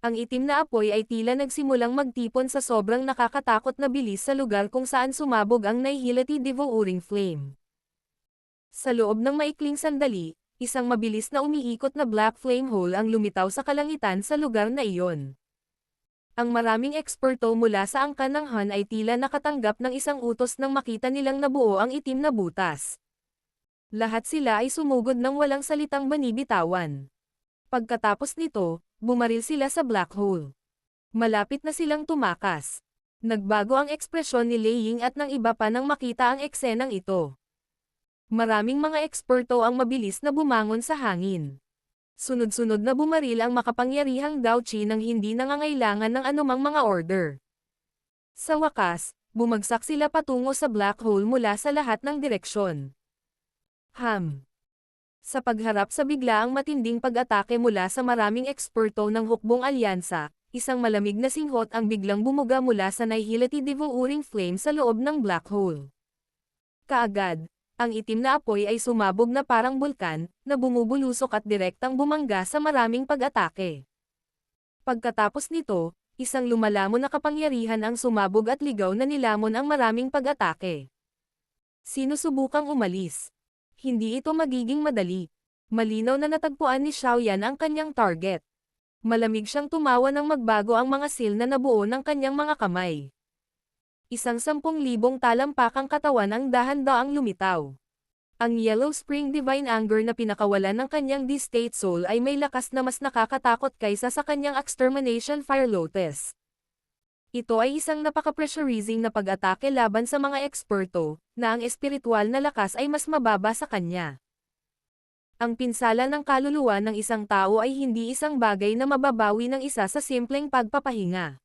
Ang itim na apoy ay tila nagsimulang magtipon sa sobrang nakakatakot na bilis sa lugar kung saan sumabog ang nihility devouring flame. Sa loob ng maikling sandali, isang mabilis na umiikot na black flame hole ang lumitaw sa kalangitan sa lugar na iyon. Ang maraming eksperto mula sa angkan ng Han ay tila nakatanggap ng isang utos nang makita nilang nabuo ang itim na butas. Lahat sila ay sumugod ng walang salitang banibitawan. Pagkatapos nito, bumaril sila sa black hole. Malapit na silang tumakas. Nagbago ang ekspresyon ni Lei Ying at ng iba pa nang makita ang eksenang ito. Maraming mga eksperto ang mabilis na bumangon sa hangin. Sunod-sunod na bumaril ang makapangyarihang Dao Qi nang hindi nangangailangan ng anumang mga order. Sa wakas, bumagsak sila patungo sa black hole mula sa lahat ng direksyon. Sa pagharap sa biglaang matinding pag-atake mula sa maraming eksperto ng hukbong alyansa, isang malamig na singhot ang biglang bumuga mula sa nihility devouring flame sa loob ng black hole. Kaagad, ang itim na apoy ay sumabog na parang bulkan, na bumubulusok at direktang bumangga sa maraming pag-atake. Pagkatapos nito, isang lumalamon na kapangyarihan ang sumabog at ligaw na nilamon ang maraming pag-atake. Sinusubukang umalis. Hindi ito magiging madali. Malinaw na natagpuan ni Xiaoyan ang kanyang target. Malamig siyang tumawa nang magbago ang mga seal na nabuo ng kanyang mga kamay. Isang 10,000 talampakang katawan ang dahan-daang lumitaw. Ang Yellow Spring Divine Anger na pinakawalan ng kanyang D-State Soul ay may lakas na mas nakakatakot kaysa sa kanyang Extermination Fire Lotus. Ito ay isang napaka-pressurizing na pag-atake laban sa mga eksperto, na ang espiritual na lakas ay mas mababa sa kanya. Ang pinsala ng kaluluwa ng isang tao ay hindi isang bagay na mababawi ng isa sa simpleng pagpapahinga.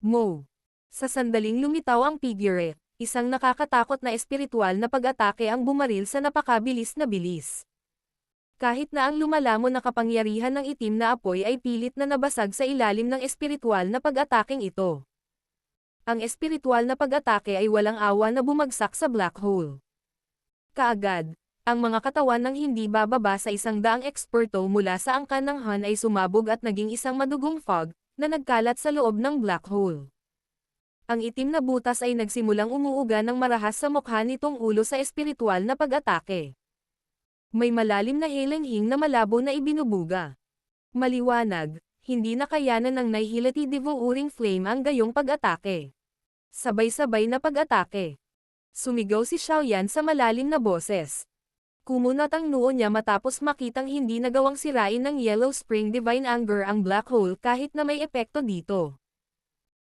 Mo. Sa sandaling lumitaw ang figure, isang nakakatakot na espiritual na pag-atake ang bumaril sa napakabilis na bilis. Kahit na ang lumalamon na kapangyarihan ng itim na apoy ay pilit na nabasag sa ilalim ng espiritual na pag-ataking ito. Ang espiritual na pag-atake ay walang awa na bumagsak sa black hole. Kaagad, ang mga katawan ng hindi bababa sa 100 eksperto mula sa angkan ng Han ay sumabog at naging isang madugong fog, na nagkalat sa loob ng black hole. Ang itim na butas ay nagsimulang umuuga ng marahas sa mukha nitong ulo sa espiritual na pag-atake. May malalim na hilinghing na malabo na ibinubuga. Maliwanag, hindi nakayanan ng nihility devouring flame ang gayong pag-atake. Sabay-sabay na pag-atake. Sumigaw si Xiaoyan sa malalim na boses. Kumunat ang noo niya matapos makitang hindi nagawang sirain ng Yellow Spring Divine Anger ang black hole kahit na may epekto dito.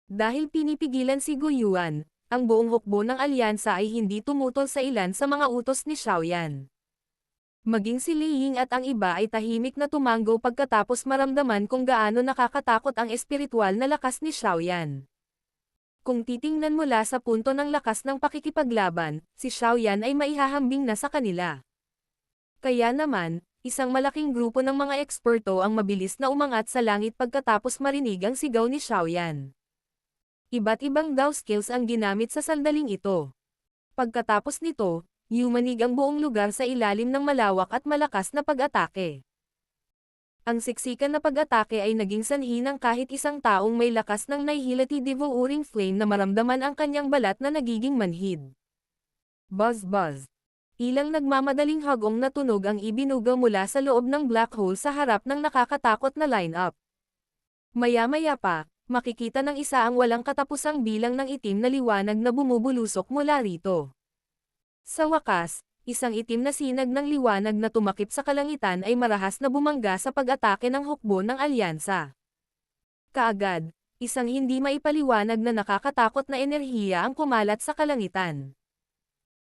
Dahil pinipigilan si Guyuan, ang buong hukbo ng alyansa ay hindi tumutol sa ilan sa mga utos ni Xiaoyan. Maging si Lei Ying at ang iba ay tahimik na tumanggo pagkatapos maramdaman kung gaano nakakatakot ang espiritual na lakas ni Xiaoyan. Kung titingnan mula sa punto ng lakas ng pakikipaglaban, si Xiaoyan ay maihahambing na sa kanila. Kaya naman, isang malaking grupo ng mga eksperto ang mabilis na umangat sa langit pagkatapos marinig ang sigaw ni Xiaoyan. Iba't ibang Dao skills ang ginamit sa sandaling ito. Pagkatapos nito, yumanig ang buong lugar sa ilalim ng malawak at malakas na pag-atake. Ang siksikan na pag-atake ay naging sanhi ng kahit isang taong may lakas ng nihility devouring flame na maramdaman ang kanyang balat na nagiging manhid. Buzz buzz. Ilang nagmamadaling hagong na tunog ang ibinugaw mula sa loob ng black hole sa harap ng nakakatakot na line-up. Maya-maya pa, makikita ng isa ang walang katapusang bilang ng itim na liwanag na bumubulusok mula rito. Sa wakas, isang itim na sinag ng liwanag na tumakip sa kalangitan ay marahas na bumangga sa pag-atake ng hukbo ng alyansa. Kaagad, isang hindi maipaliwanag na nakakatakot na enerhiya ang kumalat sa kalangitan.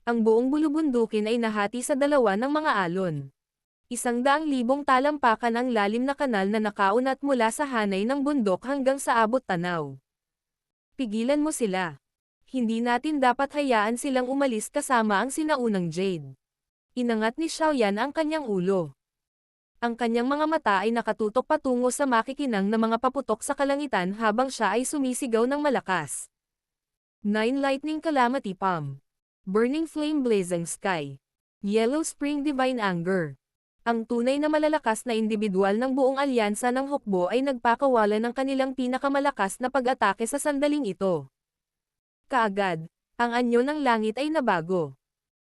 Ang buong bulubundukin ay nahati sa dalawa ng mga alon. 100,000 talampakan ang lalim na kanal na nakaunat mula sa hanay ng bundok hanggang sa abot tanaw. Pigilan mo sila. Hindi natin dapat hayaan silang umalis kasama ang sinaunang Jade. Inangat ni Xiaoyan ang kanyang ulo. Ang kanyang mga mata ay nakatutok patungo sa makikinang na mga paputok sa kalangitan habang siya ay sumisigaw ng malakas. 9 Lightning Calamity Palm. Burning Flame Blazing Sky. Yellow Spring Divine Anger. Ang tunay na malalakas na individual ng buong alyansa ng hukbo ay nagpakawala ng kanilang pinakamalakas na pag-atake sa sandaling ito. Kaagad, ang anyo ng langit ay nabago.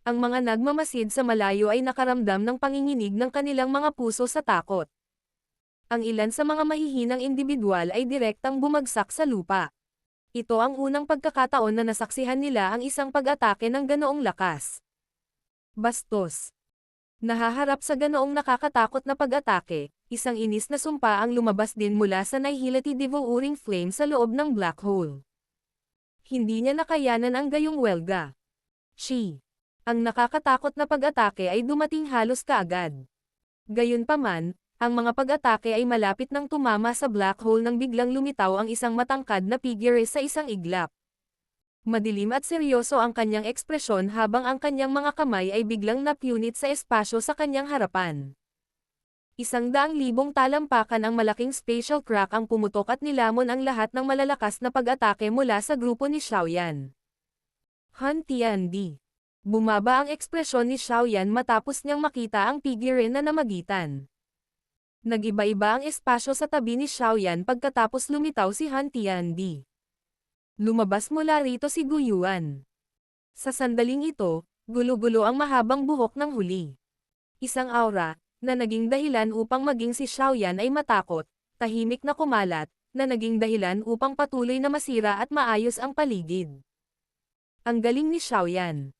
Ang mga nagmamasid sa malayo ay nakaramdam ng panginginig ng kanilang mga puso sa takot. Ang ilan sa mga mahihinang individual ay direktang bumagsak sa lupa. Ito ang unang pagkakataon na nasaksihan nila ang isang pag-atake ng ganoong lakas. Bastos. Nahaharap sa ganoong nakakatakot na pag-atake, isang inis na sumpa ang lumabas din mula sa Nihility Devouring Flame sa loob ng black hole. Hindi niya nakayanan ang gayong welga. Ang nakakatakot na pag-atake ay dumating halos kaagad. Gayunpaman, ang mga pag-atake ay malapit nang tumama sa black hole nang biglang lumitaw ang isang matangkad na figure sa isang iglap. Madilim at seryoso ang kanyang ekspresyon habang ang kanyang mga kamay ay biglang napunit sa espasyo sa kanyang harapan. 100,000 talampakan ang malaking spatial crack ang pumutok at nilamon ang lahat ng malalakas na pag-atake mula sa grupo ni Xiaoyan. Han Tiandi. Bumaba ang ekspresyon ni Xiaoyan matapos niyang makita ang figure na namagitan. Nag-iba-iba ang espasyo sa tabi ni Xiaoyan pagkatapos lumitaw si Han Tiandi. Lumabas mula rito si Guyuan. Sa sandaling ito, gulo-gulo ang mahabang buhok ng huli. Isang aura, na naging dahilan upang maging si Xiaoyan ay matakot, tahimik na kumalat, na naging dahilan upang patuloy na masira at maayos ang paligid. Ang galing ni Xiaoyan.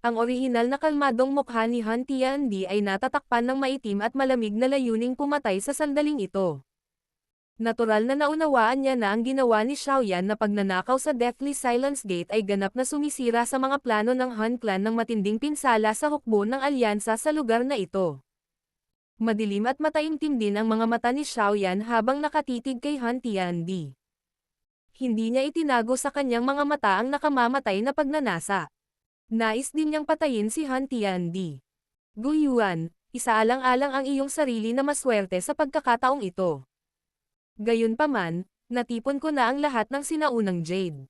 Ang orihinal na kalmadong mukha ni Han Tiandi ay natatakpan ng maitim at malamig na layuning pumatay sa sandaling ito. Natural na naunawaan niya na ang ginawa ni Xiaoyan na pagnanakaw sa Deathly Silence Gate ay ganap na sumisira sa mga plano ng Han Clan ng matinding pinsala sa hukbo ng alyansa sa lugar na ito. Madilim at mataimtim din ang mga mata ni Xiaoyan habang nakatitig kay Han Tiandi. Hindi niya itinago sa kanyang mga mata ang nakamamatay na pagnanasa. Nais din niyang patayin si Han Tiandi. Guyuan, isaalang-alang ang iyong sarili na maswerte sa pagkakataong ito. Gayunpaman, natipon ko na ang lahat ng sinaunang Jade.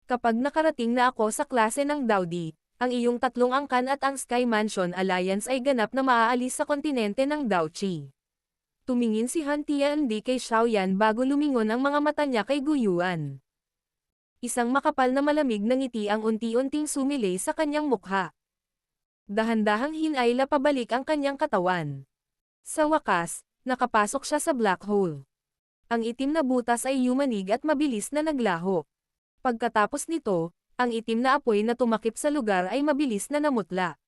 Kapag nakarating na ako sa klase ng Dowdy, ang iyong 3 angkan at ang Sky Mansion Alliance ay ganap na maaalis sa kontinente ng Daochi. Tumingin si Han Tiandi kay Xiaoyan bago lumingon ang mga mata niya kay Guyuan. Isang makapal na malamig na ngiti ang unti-unting sumilay sa kanyang mukha. Dahan-dahang hinayla pabalik ang kanyang katawan. Sa wakas, nakapasok siya sa black hole. Ang itim na butas ay yumanig at mabilis na naglaho. Pagkatapos nito, ang itim na apoy na tumakip sa lugar ay mabilis na namutla.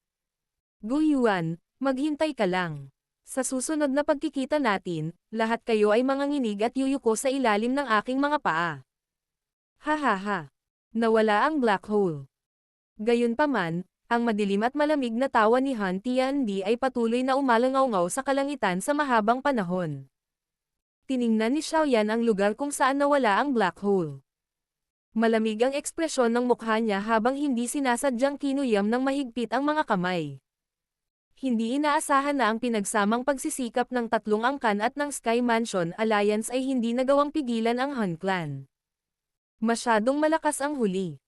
Guyuan, maghintay ka lang. Sa susunod na pagkikita natin, lahat kayo ay manganginig at yuyuko sa ilalim ng aking mga paa. Hahaha. Nawala ang black hole. Gayunpaman, ang madilim at malamig na tawa ni Han Tiandi ay patuloy na umalangaw-ngaw sa kalangitan sa mahabang panahon. Tiningnan ni Xiaoyan ang lugar kung saan nawala ang black hole. Malamig ang ekspresyon ng mukha niya habang hindi sinasadyang kinuyam ng mahigpit ang mga kamay. Hindi inaasahan na ang pinagsamang pagsisikap ng 3 angkan at ng Sky Mansion Alliance ay hindi nagawang pigilan ang Han Clan. Masyadong malakas ang huli.